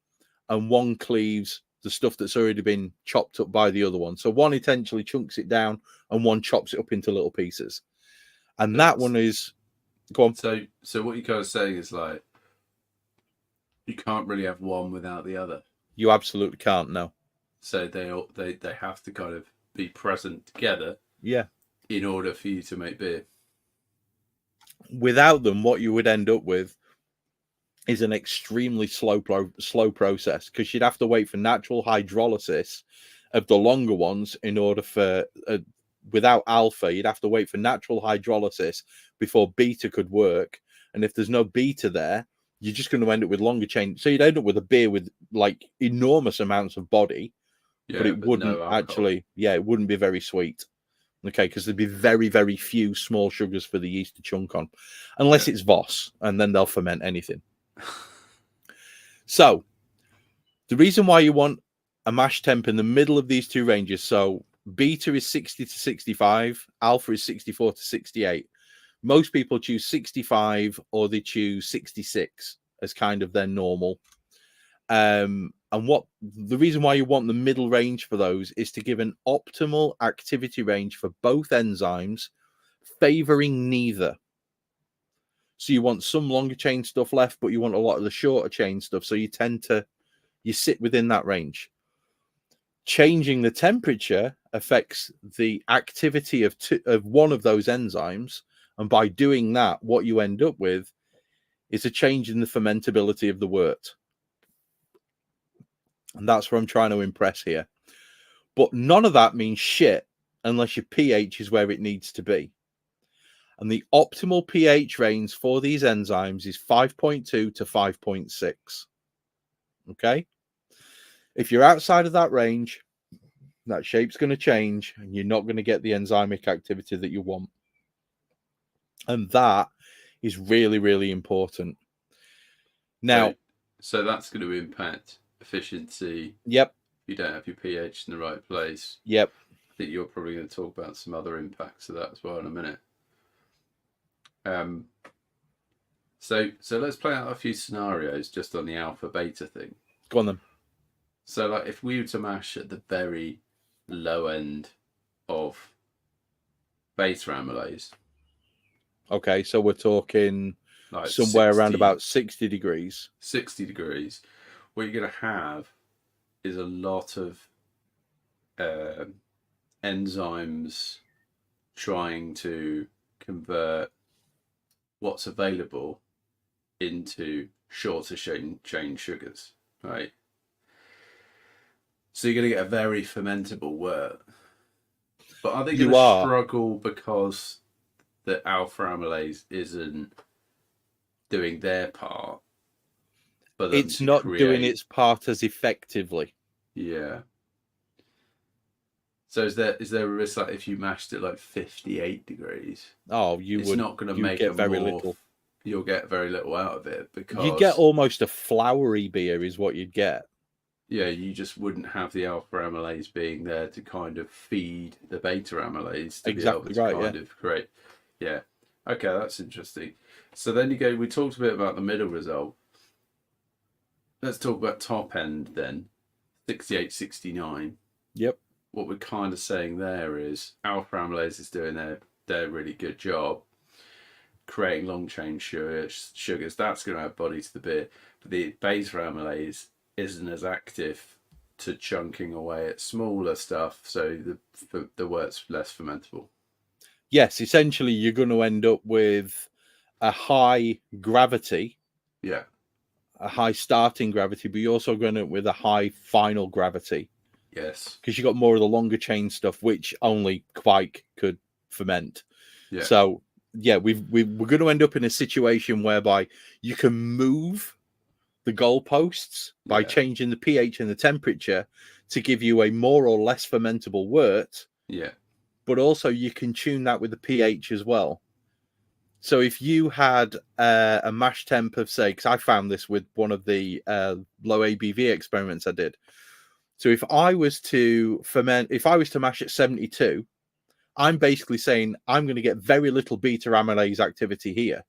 and one cleaves the stuff that's already been chopped up by the other one. So one intentionally chunks it down, and one chops it up into little pieces. And that one is... Go on. So what you're kind of saying is like, you can't really have one without the other. You absolutely can't, no. So they have to kind of be present together. Yeah. In order for you to make beer. Without them, what you would end up with is an extremely slow process, because you'd have to wait for natural hydrolysis of the longer ones in order for without alpha, you'd have to wait for natural hydrolysis before beta could work. And if there's no beta there, you're just going to end up with longer chain. So you'd end up with a beer with like enormous amounts of body, but it wouldn't actually, it wouldn't be very sweet. Okay, because there'd be very, very few small sugars for the yeast to chunk on, unless it's Voss, and then they'll ferment anything. So the reason why you want a mash temp in the middle of these two ranges, so beta is 60 to 65, alpha is 64 to 68. Most people choose 65 or they choose 66 as kind of their normal. And what the reason why you want the middle range for those is to give an optimal activity range for both enzymes, favoring neither. So you want some longer chain stuff left, but you want a lot of the shorter chain stuff. So you sit within that range. Changing the temperature affects the activity of one of those enzymes. And by doing that, what you end up with is a change in the fermentability of the wort. And that's what I'm trying to impress here. But none of that means shit unless your pH is where it needs to be. And the optimal pH range for these enzymes is 5.2 to 5.6. Okay? If you're outside of that range, that shape's going to change and you're not going to get the enzymic activity that you want. And that is really, really important. Now, so that's going to impact efficiency. Yep. If you don't have your pH in the right place. Yep. I think you're probably going to talk about some other impacts of that as well in a minute. So let's play out a few scenarios just on the alpha beta thing. Go on then. So like if we were to mash at the very low end of beta amylase. Okay, so we're talking like somewhere around about 60 degrees. 60 degrees. What you're going to have is a lot of enzymes trying to convert what's available into shorter chain sugars, right? So you're going to get a very fermentable wort. But are they going to struggle because the alpha amylase isn't doing their part? But it's not doing its part as effectively. Yeah. So is there a risk that if you mashed it like 58 degrees, it's not going to make it very little. You'll get very little out of it because you get almost a floury beer is what you'd get. Yeah, you just wouldn't have the alpha amylase being there to kind of feed the beta amylase to be able to kind of create. Yeah. Okay, that's interesting. So then we talked a bit about the middle result. Let's talk about top end then. 68, 69. Yep. What we're kind of saying there is alpha amylase is doing their really good job creating long chain sugars. That's going to add body to the beer. But the beta amylase isn't as active to chunking away at smaller stuff, so the wort's less fermentable. Yes, essentially you're going to end up with a high gravity. Yeah. A high starting gravity, but you're also going to with a high final gravity. Yes. Because you got more of the longer chain stuff, which only Quake could ferment. Yeah. So yeah, we're going to end up in a situation whereby you can move the goalposts by changing the pH and the temperature to give you a more or less fermentable wort. Yeah. But also you can tune that with the pH as well. So if you had a mash temp of, say, because I found this with one of the low ABV experiments I did. So if I was to mash at 72, I'm basically saying I'm going to get very little beta amylase activity here.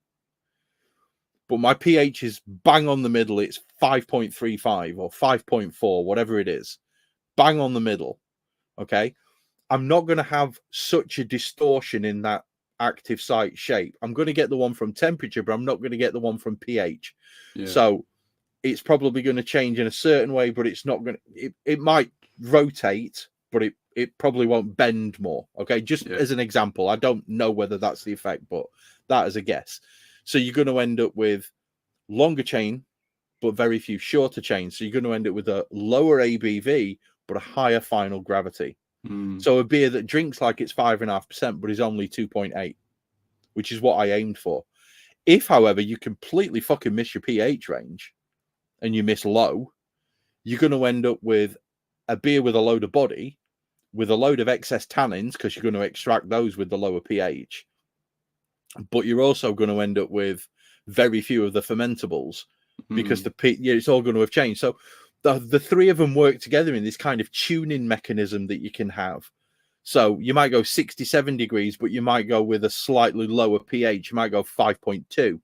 But my pH is bang on the middle. It's 5.35 or 5.4, whatever it is. Bang on the middle. Okay. I'm not going to have such a distortion in that active site shape. I'm going to get the one from temperature, but I'm not going to get the one from pH. Yeah. So it's probably going to change in a certain way, but it's not going to, it might rotate, but it probably won't bend more. Okay, just as an example, I don't know whether that's the effect, but that is a guess. So you're going to end up with longer chain, but very few shorter chains. So you're going to end up with a lower ABV, but a higher final gravity. So a beer that drinks like it's 5.5%, but is only 2.8, which is what I aimed for. If, however, you completely fucking miss your pH range and you miss low, you're going to end up with a beer with a load of body, with a load of excess tannins, because you're going to extract those with the lower pH. But you're also going to end up with very few of the fermentables, because it's all going to have changed. So the three of them work together in this kind of tuning mechanism that you can have. So you might go 67 degrees, but you might go with a slightly lower pH. You might go 5.2,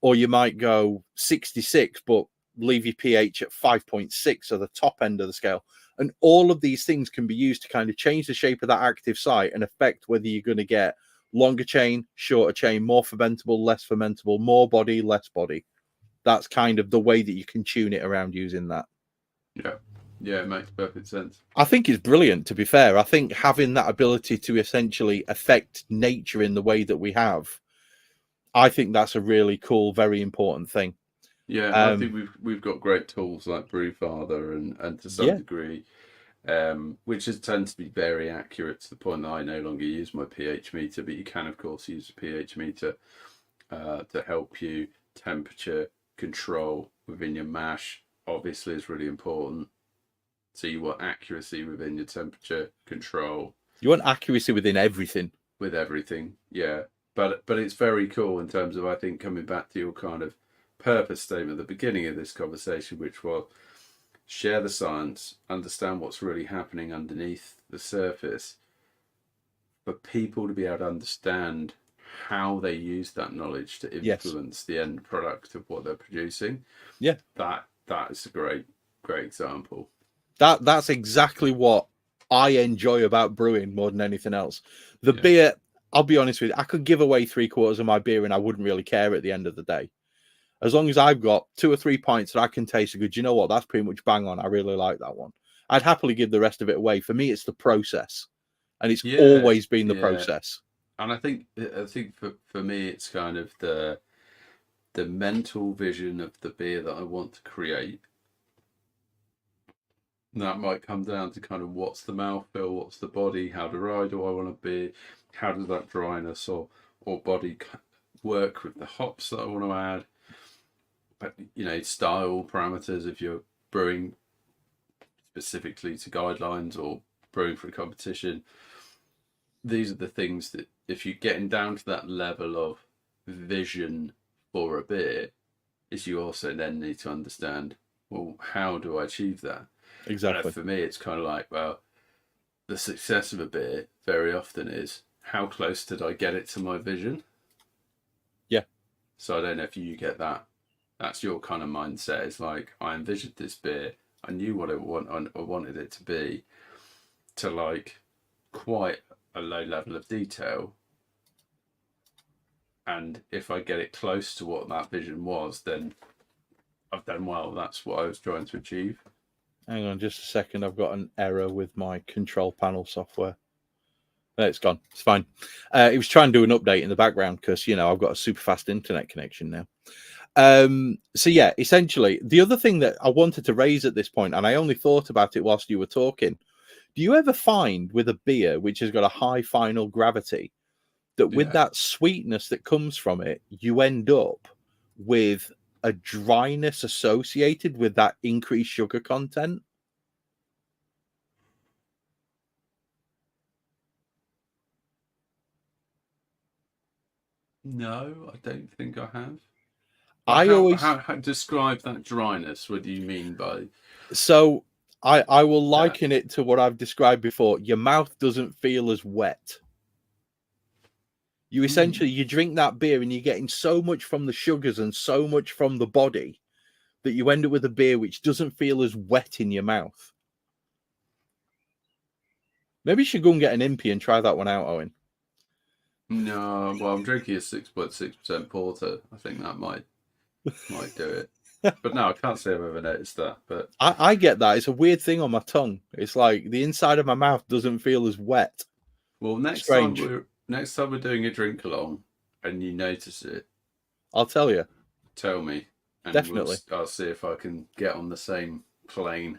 or you might go 66, but leave your pH at 5.6, so the top end of the scale. And all of these things can be used to kind of change the shape of that active site and affect whether you're going to get longer chain, shorter chain, more fermentable, less fermentable, more body, less body. That's kind of the way that you can tune it around using that. Yeah, it makes perfect sense. I think it's brilliant, to be fair. I think having that ability to essentially affect nature in the way that we have, I think that's a really cool, very important thing. Yeah, I think we've got great tools like Brewfather and to some degree, which tends to be very accurate to the point that I no longer use my pH meter, but you can, of course, use a pH meter to help you. Temperature control within your mash, obviously, is really important. So you want accuracy within your temperature control. You want accuracy within everything. With everything, yeah. But it's very cool in terms of, I think, coming back to your kind of purpose statement at the beginning of this conversation, which was share the science, understand what's really happening underneath the surface, for people to be able to understand how they use that knowledge to influence the end product of what they're producing. Yeah, that is a great example. That's exactly what I enjoy about brewing more than anything else. The beer, I'll be honest with you, I could give away 3/4 of my beer and I wouldn't really care at the end of the day. As long as I've got 2 or 3 pints that I can taste and go, do you know what? That's pretty much bang on. I really like that one. I'd happily give the rest of it away. For me, it's the process. And it's always been the process. And I think for me, it's kind of the mental vision of the beer that I want to create. And that might come down to kind of what's the mouthfeel, what's the body, how dry do I want to be, how does that dryness or body work with the hops that I want to add. But, style parameters, if you're brewing specifically to guidelines or brewing for a competition, these are the things that, if you're getting down to that level of vision for a beer, is you also then need to understand, well, how do I achieve that? Exactly. For me, it's kind of like, well, the success of a beer very often is, how close did I get it to my vision? Yeah. So I don't know if you get that. That's your kind of mindset. It's like, I envisioned this beer. I knew what I wanted it to be, to like quite a low level of detail. And if I get it close to what that vision was, then I've done well. That's what I was trying to achieve. Hang on just a second. I've got an error with my control panel software. It's gone. It's fine. It was trying to do an update in the background because, I've got a super fast internet connection now. So yeah, essentially, the other thing that I wanted to raise at this point, and I only thought about it whilst you were talking, do you ever find with a beer which has got a high final gravity that with that sweetness that comes from it, you end up with a dryness associated with that increased sugar content? No, I don't think I have. How describe that dryness? What do you mean by? So I will liken it to what I've described before. Your mouth doesn't feel as wet. You essentially, you drink that beer and you're getting so much from the sugars and so much from the body that you end up with a beer which doesn't feel as wet in your mouth. Maybe you should go and get an Impy and try that one out, Owen. No, well, I'm drinking a 6.6% porter. I think that might do it. But no, I can't say I've ever noticed that. But I get that. It's a weird thing on my tongue. It's like the inside of my mouth doesn't feel as wet. well, Strange. next time we're doing a drink along, and you notice it, I'll tell you. tell me, and Definitely. I'll see if I can get on the same plane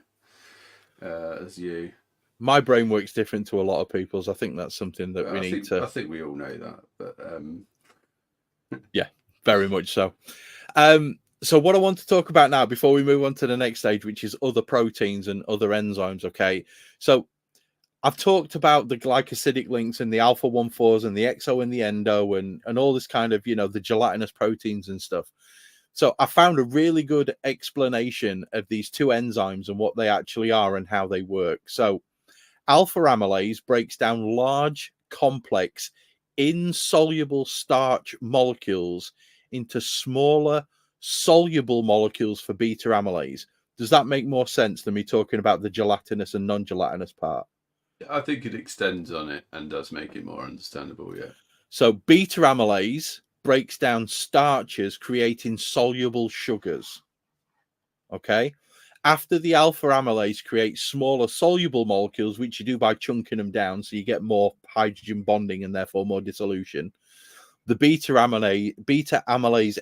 as you. My brain works different to a lot of people's. I think that's something that we I need to. I think we all know that, but Yeah, very much so. So what I want to talk about now, before we move on to the next stage, which is other proteins and other enzymes. Okay, so I've talked about the glycosidic links and the alpha 1,4s and the exo and the endo and all this kind of, the gelatinous proteins and stuff. So I found a really good explanation of these two enzymes and what they actually are and how they work. So alpha amylase breaks down large, complex, insoluble starch molecules into smaller, soluble molecules for beta amylase. Does that make more sense than me talking about the gelatinous and non-gelatinous part? I think it extends on it and does make it more understandable. Yeah. So beta amylase breaks down starches, creating soluble sugars. Okay. After the alpha amylase creates smaller soluble molecules, which you do by chunking them down, so you get more hydrogen bonding and therefore more dissolution. The beta amylase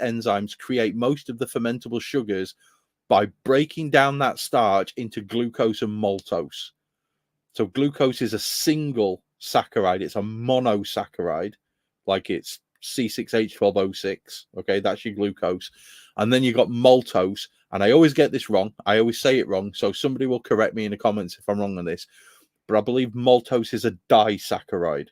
enzymes create most of the fermentable sugars by breaking down that starch into glucose and maltose. So glucose is a single saccharide. It's a monosaccharide, like it's C6H12O6. Okay, that's your glucose. And then you got maltose. And I always get this wrong. I always say it wrong. So somebody will correct me in the comments if I'm wrong on this. But I believe maltose is a disaccharide.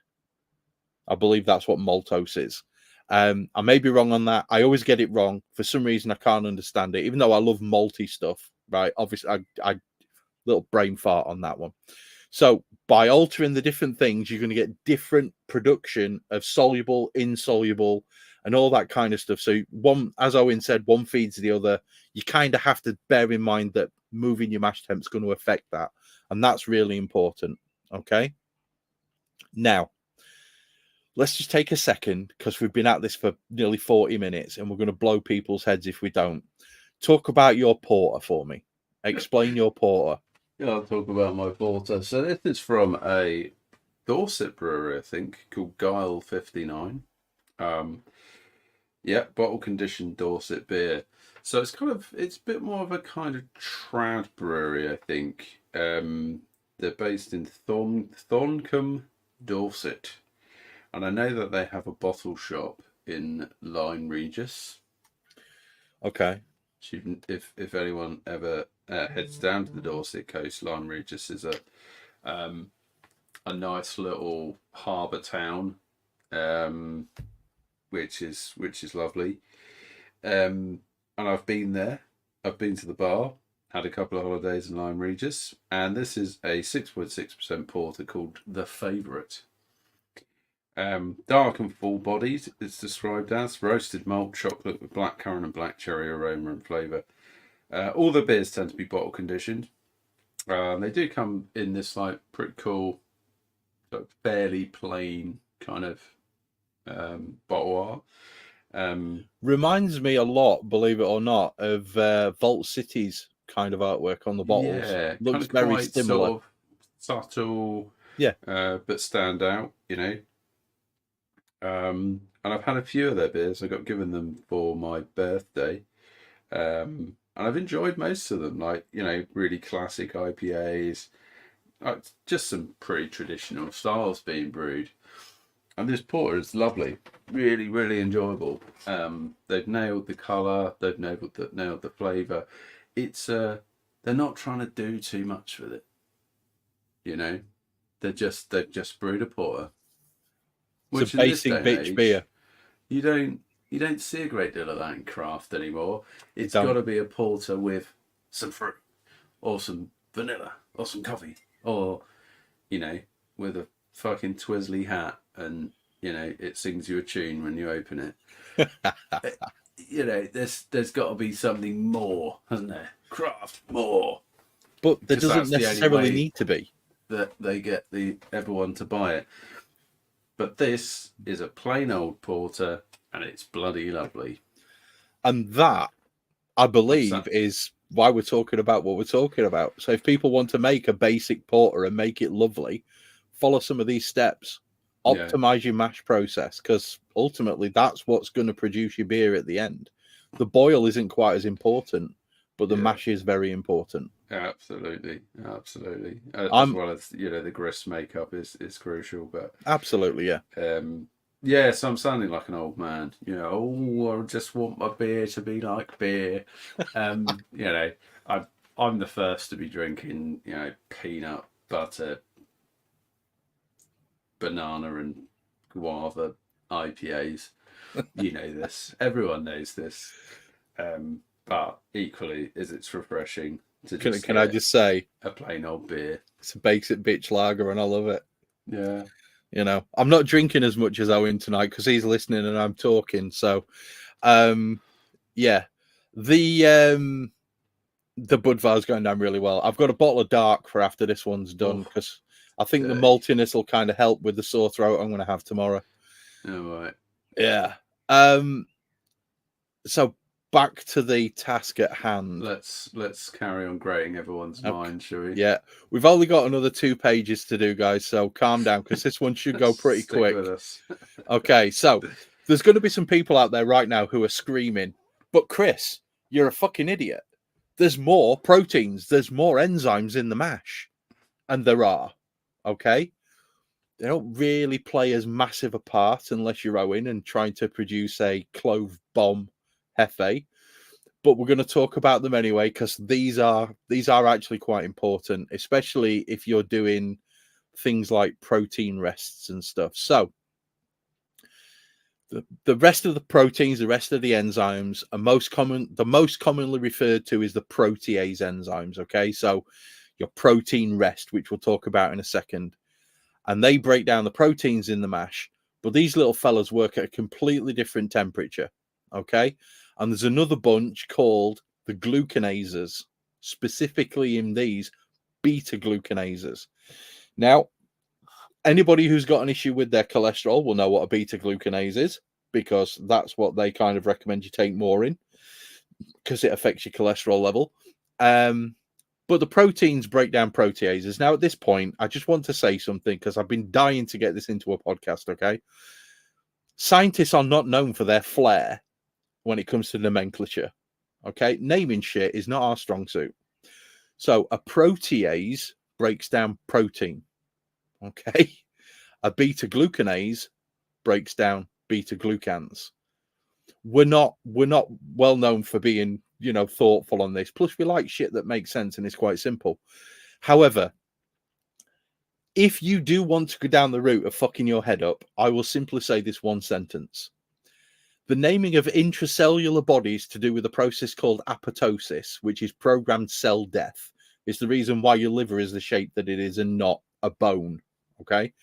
I believe that's what maltose is. I may be wrong on that. I always get it wrong. For some reason, I can't understand it. Even though I love malty stuff, right? Obviously, I little brain fart on that one. So by altering the different things, you're going to get different production of soluble, insoluble, and all that kind of stuff. So one, as Owen said, one feeds the other. You kind of have to bear in mind that moving your mash temp is going to affect that. And that's really important. Okay. Now, let's just take a second, because we've been at this for nearly 40 minutes and we're going to blow people's heads if we don't. Talk about your porter for me. Explain your porter. Yeah, I'll talk about my porter. So this is from a Dorset brewery, I think, called Guile 59. Yeah, bottle conditioned Dorset beer. So it's a bit more of a kind of trad brewery, I think. They're based in Thorncombe, Dorset. And I know that they have a bottle shop in Lyme Regis. Okay. If anyone ever heads down to the Dorset coast, Lyme Regis is a nice little harbour town, which is lovely. And I've been there. I've been to the bar, had a couple of holidays in Lyme Regis, and this is a 6.6% porter called The Favourite. Dark and full-bodied, it's described as roasted malt chocolate with blackcurrant and black cherry aroma and flavour. All the beers tend to be bottle conditioned. They do come in this like pretty cool, fairly plain kind of bottle art. Reminds me a lot, believe it or not, of Vault City's kind of artwork on the bottles. Yeah, Looks very similar. Sort of subtle, yeah, but stand out, and I've had a few of their beers. I got given them for my birthday, and I've enjoyed most of them. Like, really classic IPAs, just some pretty traditional styles being brewed. And this porter is lovely, really, really enjoyable. They've nailed the colour, they've nailed the flavour. It's they're not trying to do too much with it. They've just brewed a porter. It's a basic bitch beer. You don't see a great deal of that in craft anymore. It's got to be a porter with some fruit, or some vanilla, or some coffee, or with a fucking Twizzly hat, and it sings you a tune when you open it. There's got to be something more, hasn't there? Craft more. But there doesn't necessarily need to be. That they get everyone to buy it. But this is a plain old porter, and it's bloody lovely. And that, I believe, is why we're talking about what we're talking about. So if people want to make a basic porter and make it lovely, follow some of these steps. Optimize your mash process, because ultimately that's what's going to produce your beer at the end. The boil isn't quite as important, but the mash is very important. Absolutely. As well as the grist makeup is crucial. But absolutely, so I'm sounding like an old man. I just want my beer to be like beer. I'm the first to be drinking peanut butter, banana and guava IPAs. This. Everyone knows this. But equally, it's refreshing to just can I just say a plain old beer. It's a basic bitch lager, and I love it. Yeah. I'm not drinking as much as Owen tonight because he's listening and I'm talking. So, the Budvar's going down really well. I've got a bottle of dark for after this one's done because I think the maltiness will kind of help with the sore throat I'm going to have tomorrow. Oh, right. Yeah. So back to the task at hand. Let's carry on grating everyone's mind, shall we? Yeah. We've only got another 2 pages to do, guys. So calm down because this one should go pretty quick. With us. Okay. So there's going to be some people out there right now who are screaming, but Chris, you're a fucking idiot. There's more proteins. There's more enzymes in the mash. And there are. Okay. They don't really play as massive a part unless you're Owen and trying to produce a clove bomb hefe. But we're going to talk about them anyway because these are actually quite important, especially if you're doing things like protein rests and stuff. So the rest of the proteins, the rest of the enzymes are the most commonly referred to is the protease enzymes. Okay, so your protein rest, which we'll talk about in a second, and they break down the proteins in the mash. But these little fellas work at a completely different temperature. Okay, and there's another bunch called the glucanases, specifically in these beta glucanases. Now, anybody who's got an issue with their cholesterol will know what a beta glucanase is, because that's what they kind of recommend you take more in, because it affects your cholesterol level. But the proteins break down proteases. Now, at this point, I just want to say something because I've been dying to get this into a podcast, okay? Scientists are not known for their flair when it comes to nomenclature, okay? Naming shit is not our strong suit. So a protease breaks down protein, okay? A beta glucanase breaks down beta glucans. We're not well known for being, thoughtful on this. Plus, we like shit that makes sense and is quite simple. However, if you do want to go down the route of fucking your head up, I will simply say this one sentence. The naming of intracellular bodies to do with a process called apoptosis, which is programmed cell death, is the reason why your liver is the shape that it is and not a bone. Okay?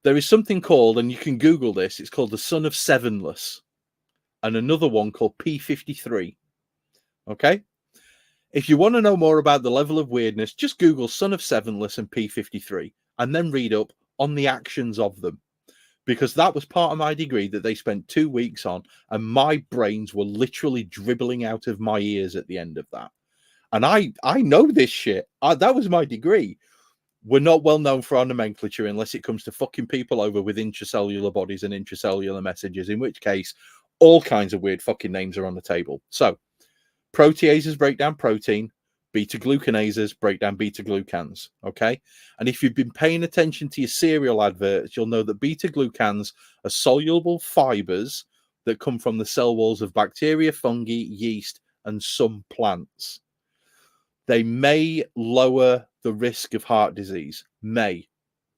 There is something called, and you can Google this, it's called the Son of Sevenless, and another one called P53. Okay? If you want to know more about the level of weirdness, just Google Son of Sevenless and P53, and then read up on the actions of them. Because that was part of my degree that they spent 2 weeks on, and my brains were literally dribbling out of my ears at the end of that. And I know this shit. That was my degree. We're not well known for our nomenclature unless it comes to fucking people over with intracellular bodies and intracellular messages, in which case all kinds of weird fucking names are on the table. So proteases break down protein, beta glucanases break down beta glucans. Okay. And if you've been paying attention to your cereal adverts, you'll know that beta glucans are soluble fibers that come from the cell walls of bacteria, fungi, yeast, and some plants. They may lower the risk of heart disease. May.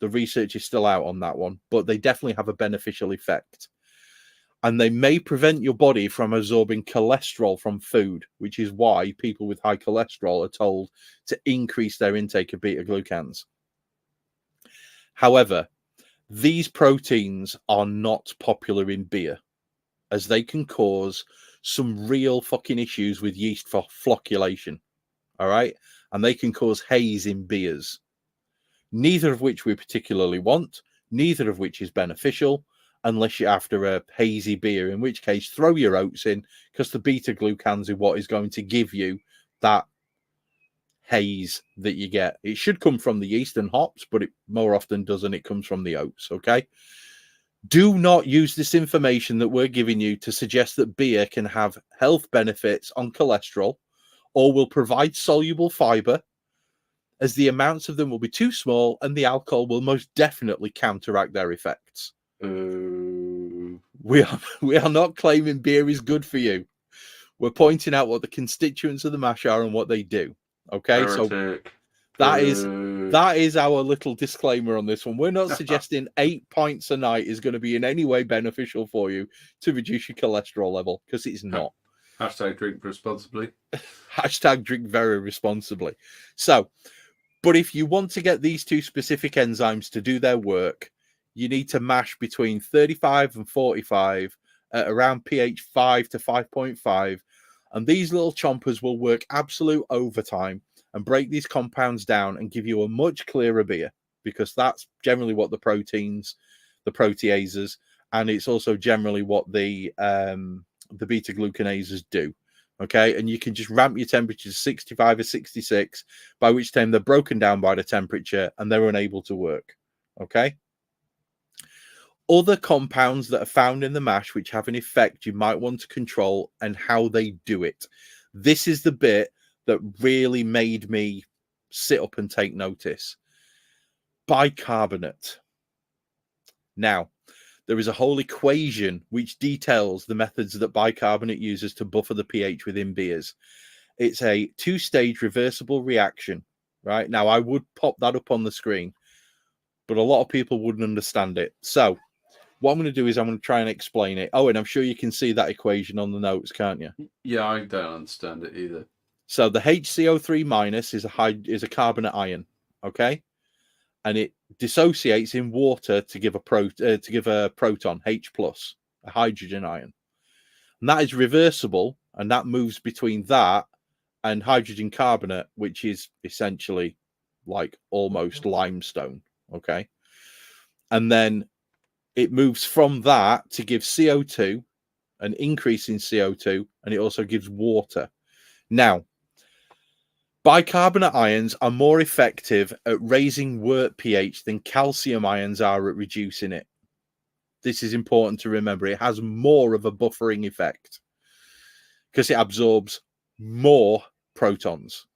The research is still out on that one, but they definitely have a beneficial effect. And they may prevent your body from absorbing cholesterol from food, which is why people with high cholesterol are told to increase their intake of beta glucans. However, these proteins are not popular in beer, as they can cause some real fucking issues with yeast flocculation. All right? And they can cause haze in beers, neither of which we particularly want, neither of which is beneficial. unless you're after a hazy beer, in which case throw your oats in, because the beta glucans are what is going to give you that haze that you get. It should come from the yeast and hops, but it more often doesn't. It comes from the oats. Okay. Do not use this information that we're giving you to suggest that beer can have health benefits on cholesterol or will provide soluble fiber, as the amounts of them will be too small and the alcohol will most definitely counteract their effects. We are not claiming beer is good for you. We're pointing out what the constituents of the mash are and what they do. Okay, Heretic. so that is our little disclaimer on this one. We're not suggesting 8 pints a night is going to be in any way beneficial for you to reduce your cholesterol level, because it's not. Hashtag drink responsibly. Hashtag drink very responsibly. So, but if you want to get these two specific enzymes to do their work, you need to mash between 35 and 45 at around pH 5 to 5.5. And these little chompers will work absolute overtime and break these compounds down and give you a much clearer beer, because that's generally what the proteins, the proteases, and it's also generally what the beta glucanases do. Okay, and you can just ramp your temperature to 65 or 66, by which time they're broken down by the temperature and they're unable to work. Okay. Other compounds that are found in the mash which have an effect you might want to control and how they do it. This is the bit that really made me sit up and take notice. Bicarbonate. Now, there is a whole equation which details the methods that bicarbonate uses to buffer the pH within beers. It's a two-stage reversible reaction, right? Now, I would pop that up on the screen, but a lot of people wouldn't understand it. So what I'm going to do is I'm going to try and explain it. Oh, and I'm sure you can see that equation on the notes, can't you? Yeah, I don't understand it either. So the HCO3 minus is a carbonate ion, okay? And it dissociates in water to give a proton, H plus, a hydrogen ion. And that is reversible, and that moves between that and hydrogen carbonate, which is essentially like almost limestone, okay? And then it moves from that to give CO2, an increase in CO2, and it also gives water. Now, bicarbonate ions are more effective at raising wort pH than calcium ions are at reducing it. This is important to remember. It has more of a buffering effect because it absorbs more protons.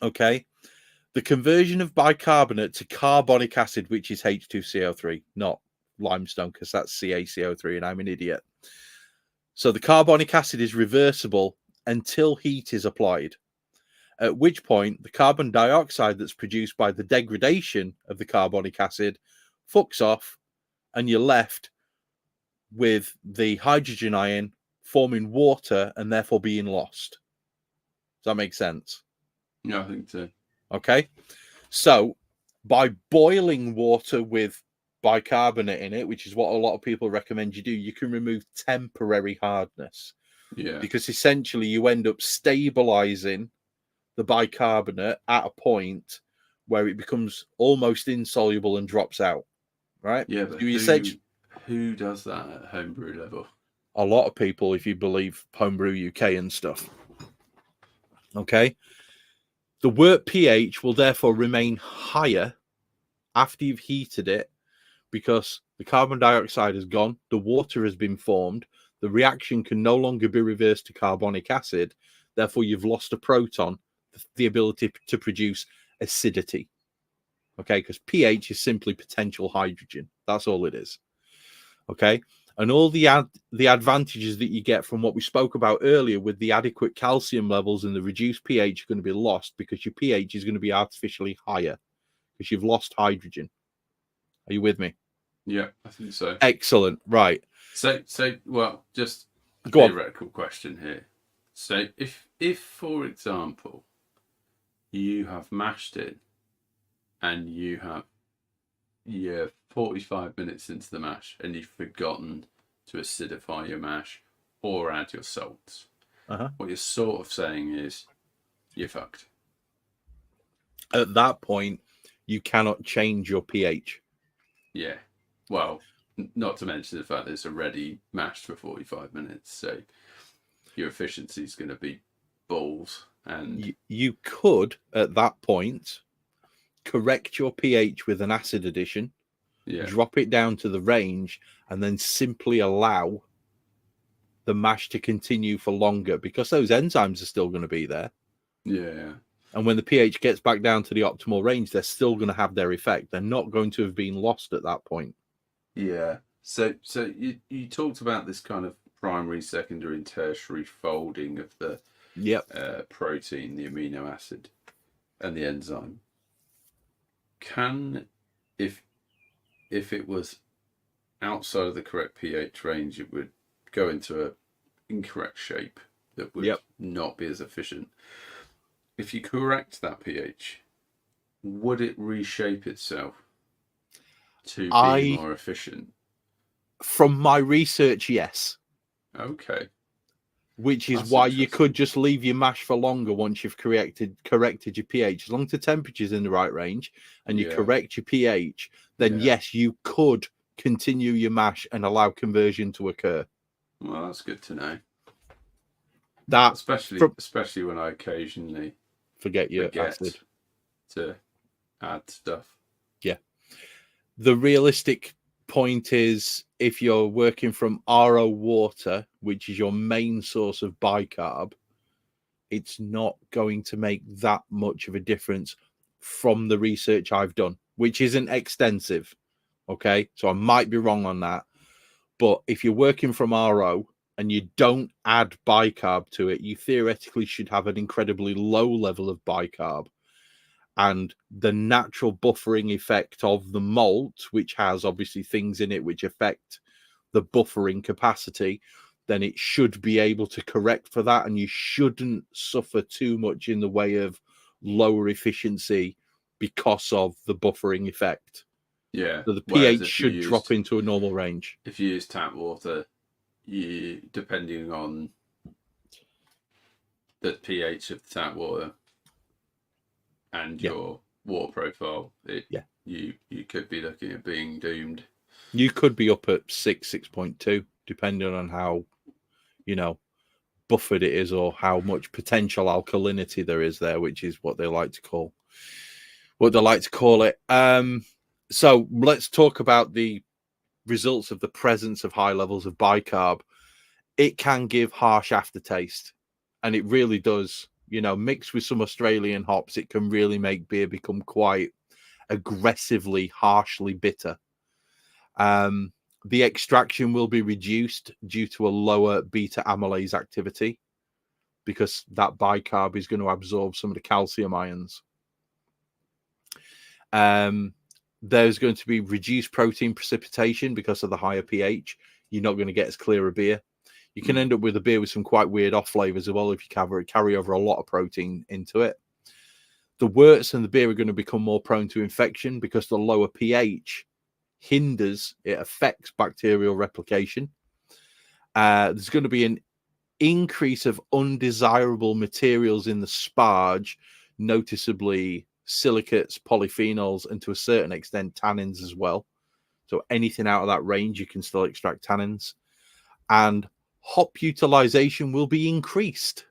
Okay? The conversion of bicarbonate to carbonic acid, which is H2CO3, not limestone, because that's CaCO3 and I'm an idiot. So the carbonic acid is reversible until heat is applied, at which point the carbon dioxide that's produced by the degradation of the carbonic acid fucks off, and you're left with the hydrogen ion forming water and therefore being lost. Does that make sense? Yeah, I think so. Okay. So by boiling water with bicarbonate in it, which is what a lot of people recommend you do, you can remove temporary hardness. Yeah. Because essentially you end up stabilizing the bicarbonate at a point where it becomes almost insoluble and drops out. Right? Yeah, but who does that at homebrew level? A lot of people, if you believe Homebrew UK and stuff. Okay. The wort pH will therefore remain higher after you've heated it, because the carbon dioxide has gone, the water has been formed, the reaction can no longer be reversed to carbonic acid, therefore you've lost a proton, the ability to produce acidity. Okay, because pH is simply potential hydrogen. That's all it is. Okay, and all the advantages that you get from what we spoke about earlier with the adequate calcium levels and the reduced pH are going to be lost, because your pH is going to be artificially higher because you've lost hydrogen. Are you with me? Yeah, I think so. Excellent. Right. So well, just a Go theoretical question here. So if for example you have mashed it and you're 45 minutes into the mash and you've forgotten to acidify your mash or add your salts, what you're sort of saying is you're fucked. At that point, you cannot change your pH. Yeah. Well, Not to mention the fact that it's already mashed for 45 minutes, so your efficiency is going to be balls. And you could, at that point, correct your pH with an acid addition, drop it down to the range, and then simply allow the mash to continue for longer, because those enzymes are still going to be there. Yeah. And when the pH gets back down to the optimal range, they're still going to have their effect. They're not going to have been lost at that point. Yeah. So you talked about this kind of primary, secondary, and tertiary folding of the protein, the amino acid, and the enzyme. If it was outside of the correct pH range, it would go into an incorrect shape that would not be as efficient. If you correct that pH, would it reshape itself to be more efficient? From my research, yes. Okay. Which is why you could just leave your mash for longer once you've corrected your pH. As long as the temperature's in the right range and you correct your pH, then yes, you could continue your mash and allow conversion to occur. Well, that's good to know. That especially when I occasionally forget acid to add stuff. Yeah. The realistic point is, if you're working from RO water, which is your main source of bicarb, it's not going to make that much of a difference from the research I've done, which isn't extensive. Okay, so I might be wrong on that, but if you're working from RO and you don't add bicarb to it, you theoretically should have an incredibly low level of bicarb. And the natural buffering effect of the malt, which has obviously things in it which affect the buffering capacity, then it should be able to correct for that, and you shouldn't suffer too much in the way of lower efficiency because of the buffering effect. Yeah. So the pH should drop into a normal range. If you use tap water, depending on the pH of the tap water and your water profile, you could be looking at being doomed. You could be up at 6.2, depending on how, buffered it is, or how much potential alkalinity there is there, which is what they like to call it. So let's talk about the results of the presence of high levels of bicarb. It can give harsh aftertaste, and it really does. Mixed with some Australian hops, it can really make beer become quite aggressively, harshly bitter. The extraction will be reduced due to a lower beta amylase activity, because that bicarb is going to absorb some of the calcium ions. There's going to be reduced protein precipitation because of the higher pH. You're not going to get as clear a beer. You can end up with a beer with some quite weird off flavors as well if you carry over a lot of protein into it. The worts and the beer are going to become more prone to infection because the lower pH affects bacterial replication. There's going to be an increase of undesirable materials in the sparge, noticeably silicates, polyphenols, and to a certain extent tannins as well. So anything out of that range, you can still extract tannins. And hop utilization will be increased,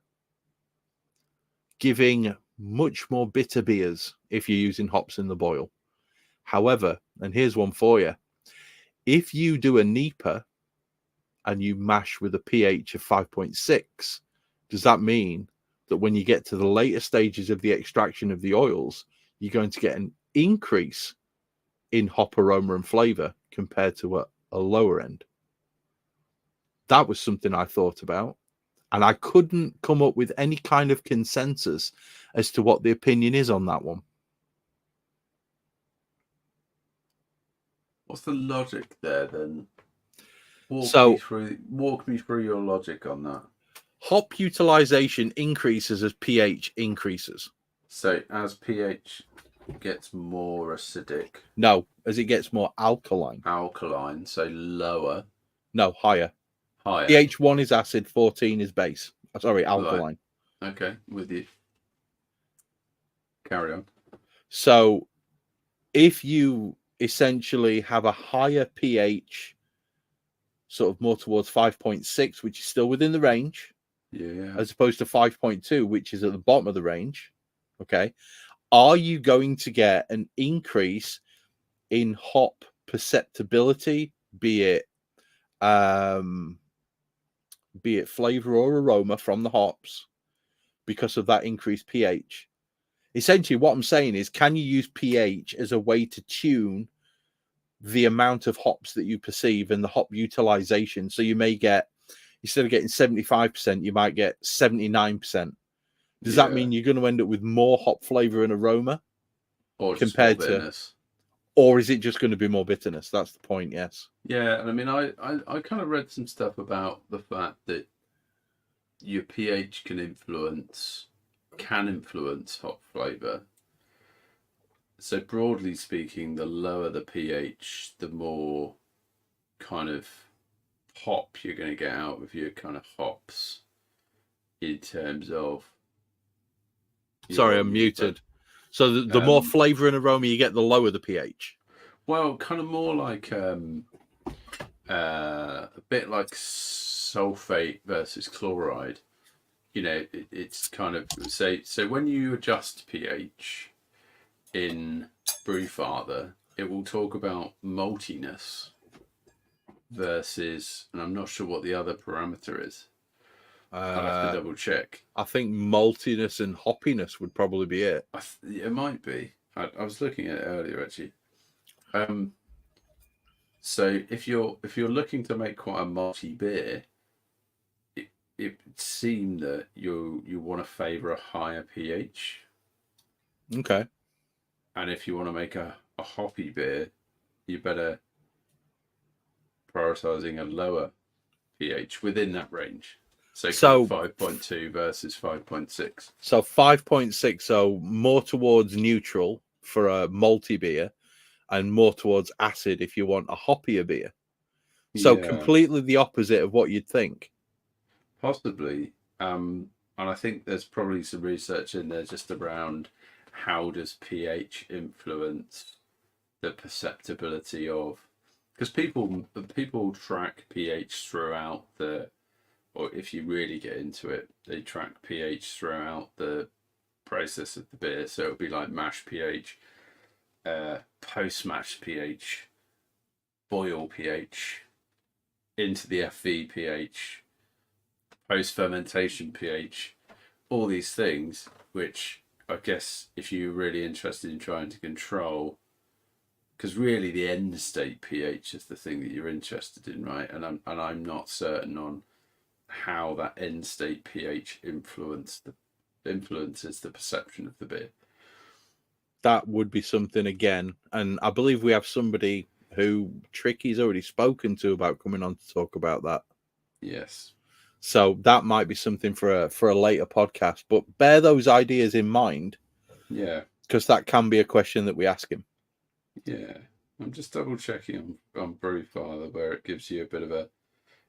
giving much more bitter beers if you're using hops in the boil. However, and here's one for you, if you do a NEPA and you mash with a pH of 5.6, does that mean that when you get to the later stages of the extraction of the oils, you're going to get an increase in hop aroma and flavor compared to a lower end? That was something I thought about, and I couldn't come up with any kind of consensus as to what the opinion is on that one. What's the logic there then? Walk me through your logic on that. Hop utilization increases as pH increases. So as pH gets more acidic? No, as it gets more alkaline. Alkaline, so lower? No, higher. Higher. pH 1 is acid, 14 is base. Sorry, alkaline. Right. Okay, with you. Carry on. So if you essentially have a higher pH, sort of more towards 5.6, which is still within the range, as opposed to 5.2, which is at the bottom of the range. Okay. Are you going to get an increase in hop perceptibility, be it flavor or aroma from the hops, because of that increased pH? Essentially, what I'm saying is, can you use pH as a way to tune the amount of hops that you perceive and the hop utilization? So you may get, instead of getting 75%, you might get 79%. Does that mean you're going to end up with more hop flavor and aroma, or compared to, or is it just going to be more bitterness? That's the point. Yes. Yeah, and I mean, I kind of read some stuff about the fact that your pH can influence hop flavor. So broadly speaking, the lower the pH, the more kind of hop you're going to get out of your kind of hops, in terms of. Sorry, I'm muted. So the more flavor and aroma you get, the lower the pH. Well, kind of more like a bit like sulfate versus chloride. You know, it's kind of so when you adjust pH in Brewfather, it will talk about maltiness versus, and I'm not sure what the other parameter is. I'll have to double check. I think maltiness and hoppiness would probably be it. It might be. I was looking at it earlier actually. So if you're looking to make quite a malty beer, it would seem that you want to favour a higher pH. Okay. And if you want to make a hoppy beer, you better prioritising a lower pH within that range. So 5.2 versus 5.6. So 5.6, so more towards neutral for a malty beer, and more towards acid if you want a hoppier beer. So completely the opposite of what you'd think. Possibly. And I think there's probably some research in there just around how does pH influence the perceptibility of, because people track pH throughout the, or if you really get into it, they track pH throughout the process of the beer. So it would be like mash pH, post-mash pH, boil pH, into the FV pH, post-fermentation pH, all these things, which I guess if you're really interested in trying to control, because really the end state pH is the thing that you're interested in, right? And I'm not certain on how that end state pH influences the perception of the beer. That would be something again, and I believe we have somebody who Tricky's already spoken to about coming on to talk about that. Yes. So that might be something for a later podcast, but bear those ideas in mind. Yeah. Because that can be a question that we ask him. Yeah. I'm just double checking on Brewfather where it gives you a bit of a,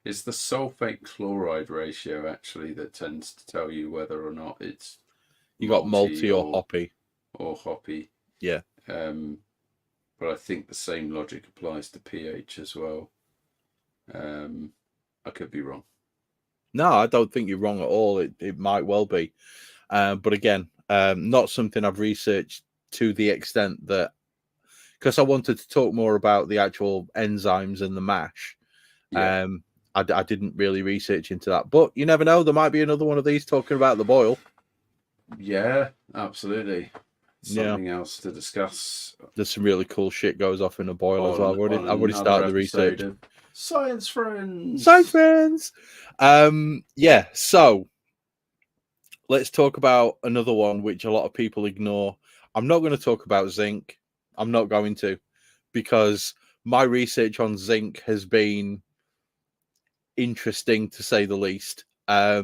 it's the sulfate chloride ratio actually that tends to tell you whether or not it's you got malty or hoppy. Or hoppy. Yeah. But I think the same logic applies to pH as well. I could be wrong. No, I don't think you're wrong at all. It might well be. But again, not something I've researched to the extent that, because I wanted to talk more about the actual enzymes and the mash. Yeah. I didn't really research into that. But you never know. There might be another one of these talking about the boil. Yeah, absolutely. Something else to discuss. There's some really cool shit goes off in a boil as well. I've already started the research. Science friends. Science friends. Yeah, so let's talk about another one which a lot of people ignore. I'm not going to talk about zinc. I'm not going to, because my research on zinc has been interesting to say the least. I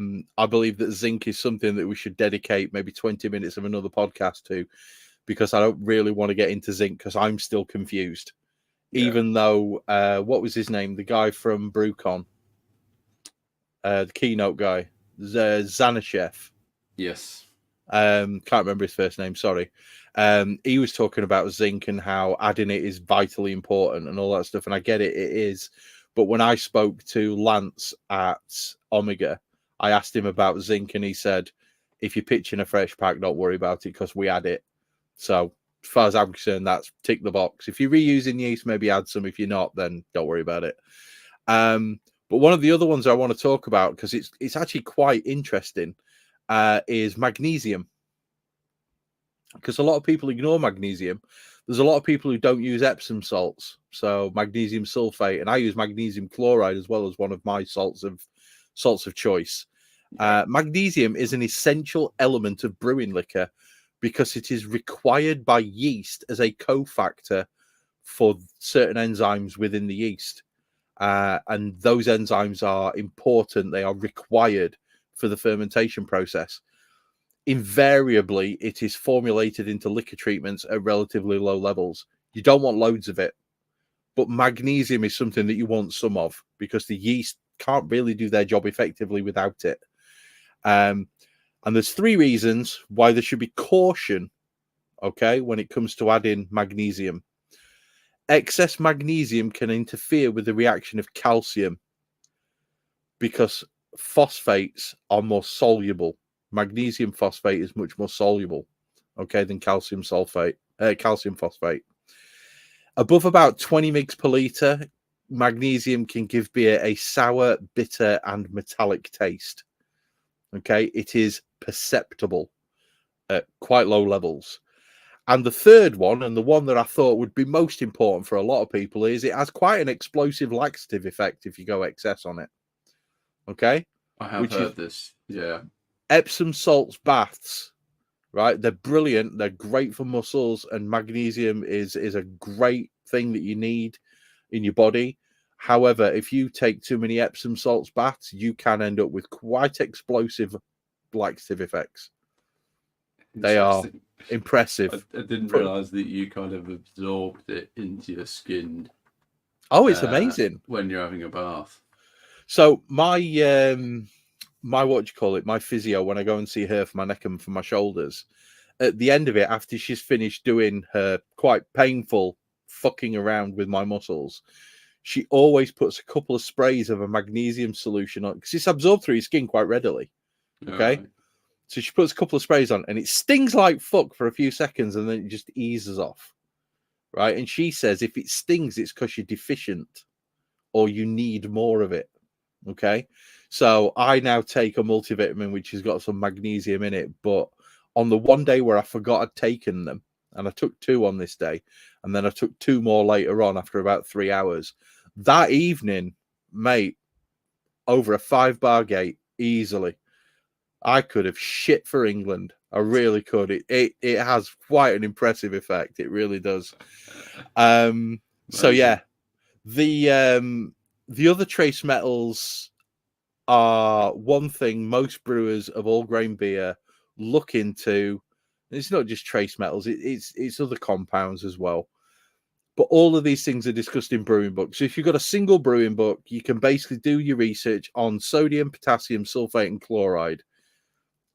believe that zinc is something that we should dedicate maybe 20 minutes of another podcast to, because I don't really want to get into zinc because I'm still confused. Yeah. Even though, what was his name? The guy from BrewCon, the keynote guy, Zanishev. Yes. Can't remember his first name, sorry. He was talking about zinc and how adding it is vitally important and all that stuff. And I get it, it is. But when I spoke to Lance at Omega, I asked him about zinc and he said, if you're pitching a fresh pack, don't worry about it because we add it. So as far as I'm concerned, that's tick the box. If you're reusing yeast, maybe add some. If you're not, then don't worry about it. But one of the other ones I want to talk about, because it's actually quite interesting, is magnesium. Because a lot of people ignore magnesium. There's a lot of people who don't use Epsom salts, so magnesium sulfate, and I use magnesium chloride as well as one of my salts of choice. Magnesium is an essential element of brewing liquor because it is required by yeast as a cofactor for certain enzymes within the yeast. And those enzymes are important. They are required for the fermentation process. Invariably, it is formulated into liquor treatments at relatively low levels. You don't want loads of it, but magnesium is something that you want some of because the yeast can't really do their job effectively without it. And there's 3 reasons why there should be caution, okay, when it comes to adding magnesium. Excess magnesium can interfere with the reaction of calcium because phosphates are more soluble. Magnesium phosphate is much more soluble, okay, than calcium phosphate. Above about 20 mg per litre, magnesium can give beer a sour, bitter, and metallic taste. Okay, it is perceptible at quite low levels. And the third one, and the one that I thought would be most important for a lot of people, is it has quite an explosive laxative effect if you go excess on it. Okay? I have heard this, yeah. Epsom salts baths, right? They're brilliant. They're great for muscles, and magnesium is a great thing that you need in your body. However, if you take too many Epsom salts baths, you can end up with quite explosive laxative effects. They are impressive. I didn't realize that you kind of absorbed it into your skin. Oh, it's amazing when you're having a bath. So my my physio, when I go and see her for my neck and for my shoulders, at the end of it, after she's finished doing her quite painful fucking around with my muscles, she always puts a couple of sprays of a magnesium solution on because it's absorbed through your skin quite readily. Okay. Right. So she puts a couple of sprays on and it stings like fuck for a few seconds and then it just eases off. Right. And she says if it stings, it's because you're deficient or you need more of it. Okay. So I now take a multivitamin which has got some magnesium in it. But on the one day where I forgot I'd taken them, and I took 2 on this day, and then I took 2 more later on after about 3 hours. That evening, mate, over a 5-bar gate, easily. I could have shit for England. I really could. It has quite an impressive effect. It really does. So yeah, the other trace metals are one thing most brewers of all grain beer look into. It's not just trace metals; it's other compounds as well. But all of these things are discussed in brewing books. So if you've got a single brewing book, you can basically do your research on sodium, potassium, sulfate, and chloride.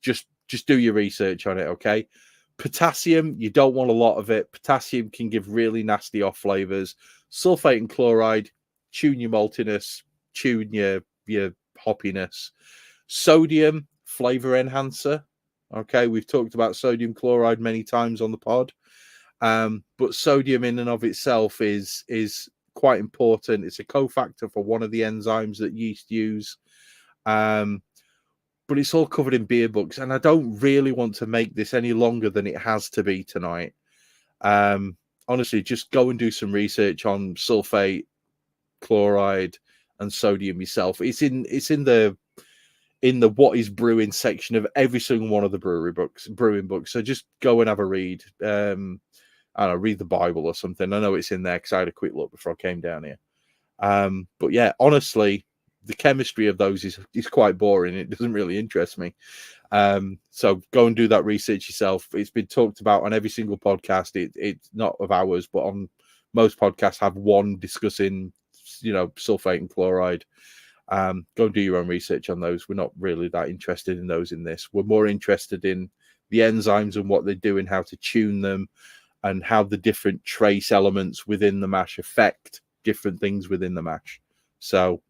Just do your research on it, okay? Potassium, you don't want a lot of it. Potassium can give really nasty off flavors. Sulfate and chloride, tune your maltiness, tune your hoppiness. Sodium, flavor enhancer. Okay, we've talked about sodium chloride many times on the pod. But sodium in and of itself is quite important. It's a cofactor for one of the enzymes that yeast use. But it's all covered in beer books, and I don't really want to make this any longer than it has to be tonight. Honestly, just go and do some research on sulfate, chloride, and sodium yourself. It's in the what is brewing section of every single one of the brewing books. So just go and have a read. I don't know, read the Bible or something. I know it's in there because I had a quick look before I came down here. But yeah, honestly, the chemistry of those is quite boring. It doesn't really interest me. So go and do that research yourself. It's been talked about on every single podcast. It's not of ours, but on most podcasts have one discussing, sulfate and chloride. Go and do your own research on those. We're not really that interested in those in this. We're more interested in the enzymes and what they do and how to tune them, and how the different trace elements within the mash affect different things within the mash. So,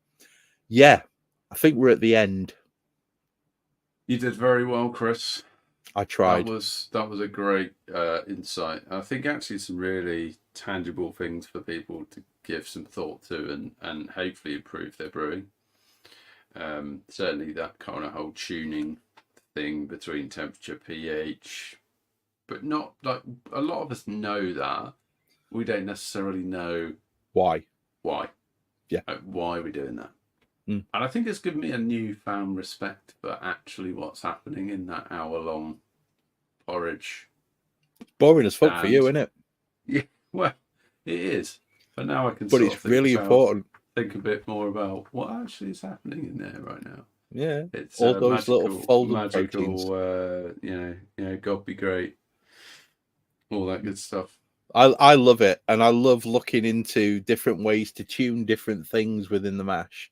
yeah, I think we're at the end. You did very well, Chris. I tried. That was a great insight. I think actually some really tangible things for people to give some thought to and hopefully improve their brewing. Certainly that kind of whole tuning thing between temperature, pH, but not like a lot of us know that. We don't necessarily know why. Yeah. Why are we doing that? And I think it's given me a newfound respect for actually what's happening in that hour-long porridge. Boring as fuck for you, isn't it? Yeah, well, it is. But now I can But it's really important. Think a bit more about what actually is happening in there right now. Yeah. It's all those magical, little folded magical, proteins. God be great. All that good stuff. I love it, and I love looking into different ways to tune different things within the mash,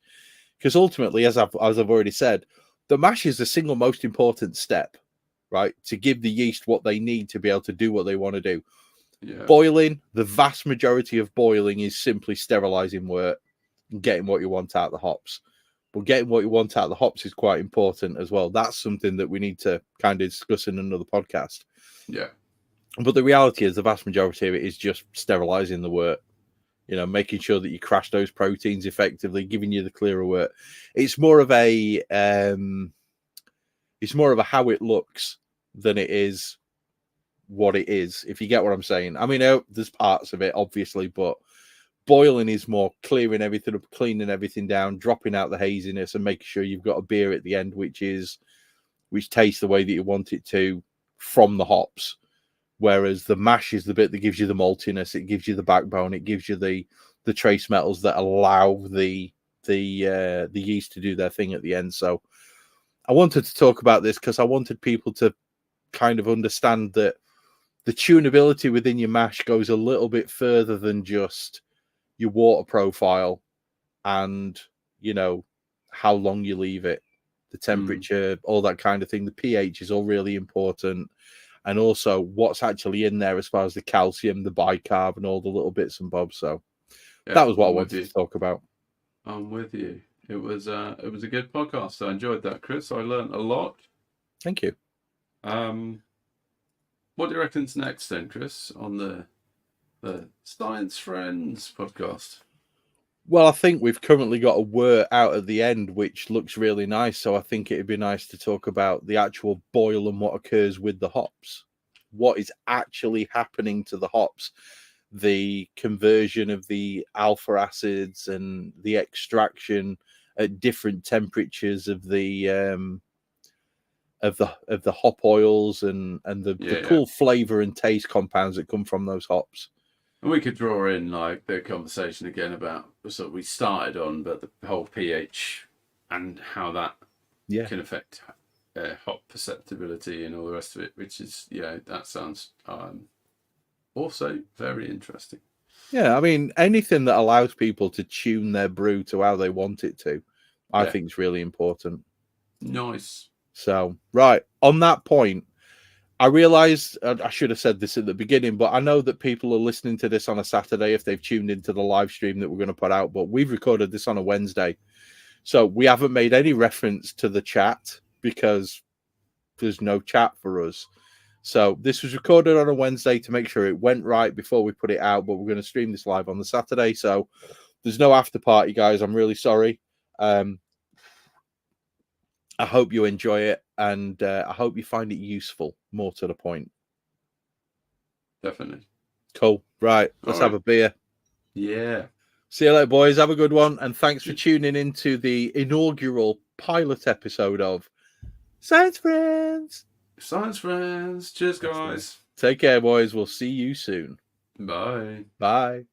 because ultimately, as I've already said, the mash is the single most important step, right, to give the yeast what they need to be able to do what they want to do. Yeah. Boiling, the vast majority of boiling is simply sterilizing wort and getting what you want out of the hops. But getting what you want out of the hops is quite important as well. That's something that we need to kind of discuss in another podcast. Yeah. But the reality is the vast majority of it is just sterilizing the wort, making sure that you crash those proteins effectively, giving you the clearer wort. It's more of a how it looks than it is what it is, if you get what I'm saying. I mean, there's parts of it, obviously, but boiling is more clearing everything up, cleaning everything down, dropping out the haziness, and making sure you've got a beer at the end which tastes the way that you want it to from the hops. Whereas the mash is the bit that gives you the maltiness, it gives you the backbone, it gives you the trace metals that allow the yeast to do their thing at the end. So I wanted to talk about this because I wanted people to kind of understand that the tunability within your mash goes a little bit further than just your water profile and, how long you leave it, the temperature, all that kind of thing. The pH is all really important. And also what's actually in there as far as the calcium, the bicarb, and all the little bits and bobs. So that was what I wanted to talk about. I'm with you. It was a good podcast. I enjoyed that, Chris. I learned a lot. Thank you. What do you reckon's next then, Chris, on the Science Friends podcast? Well, I think we've currently got a wort out at the end, which looks really nice. So I think it'd be nice to talk about the actual boil and what occurs with the hops. What is actually happening to the hops, the conversion of the alpha acids and the extraction at different temperatures of the hop oils and the cool flavor and taste compounds that come from those hops. And we could draw in like the conversation again about sort of we started on, but the whole pH and how that can affect hop perceptibility and all the rest of it, which is, that sounds also very interesting. Yeah, I mean, anything that allows people to tune their brew to how they want it to, I think is really important. Nice. So, right, on that point, I realised I should have said this at the beginning, but I know that people are listening to this on a Saturday if they've tuned into the live stream that we're going to put out, but we've recorded this on a Wednesday. So we haven't made any reference to the chat because there's no chat for us. So this was recorded on a Wednesday to make sure it went right before we put it out, but we're going to stream this live on the Saturday. So there's no after party, guys. I'm really sorry. I hope you enjoy it, and I hope you find it useful, more to the point. Definitely. Cool. Right. Let's have a beer. Yeah. See you later, boys. Have a good one. And thanks for tuning into the inaugural pilot episode of Science Friends. Science Friends. Cheers, guys. Take care, boys. We'll see you soon. Bye. Bye.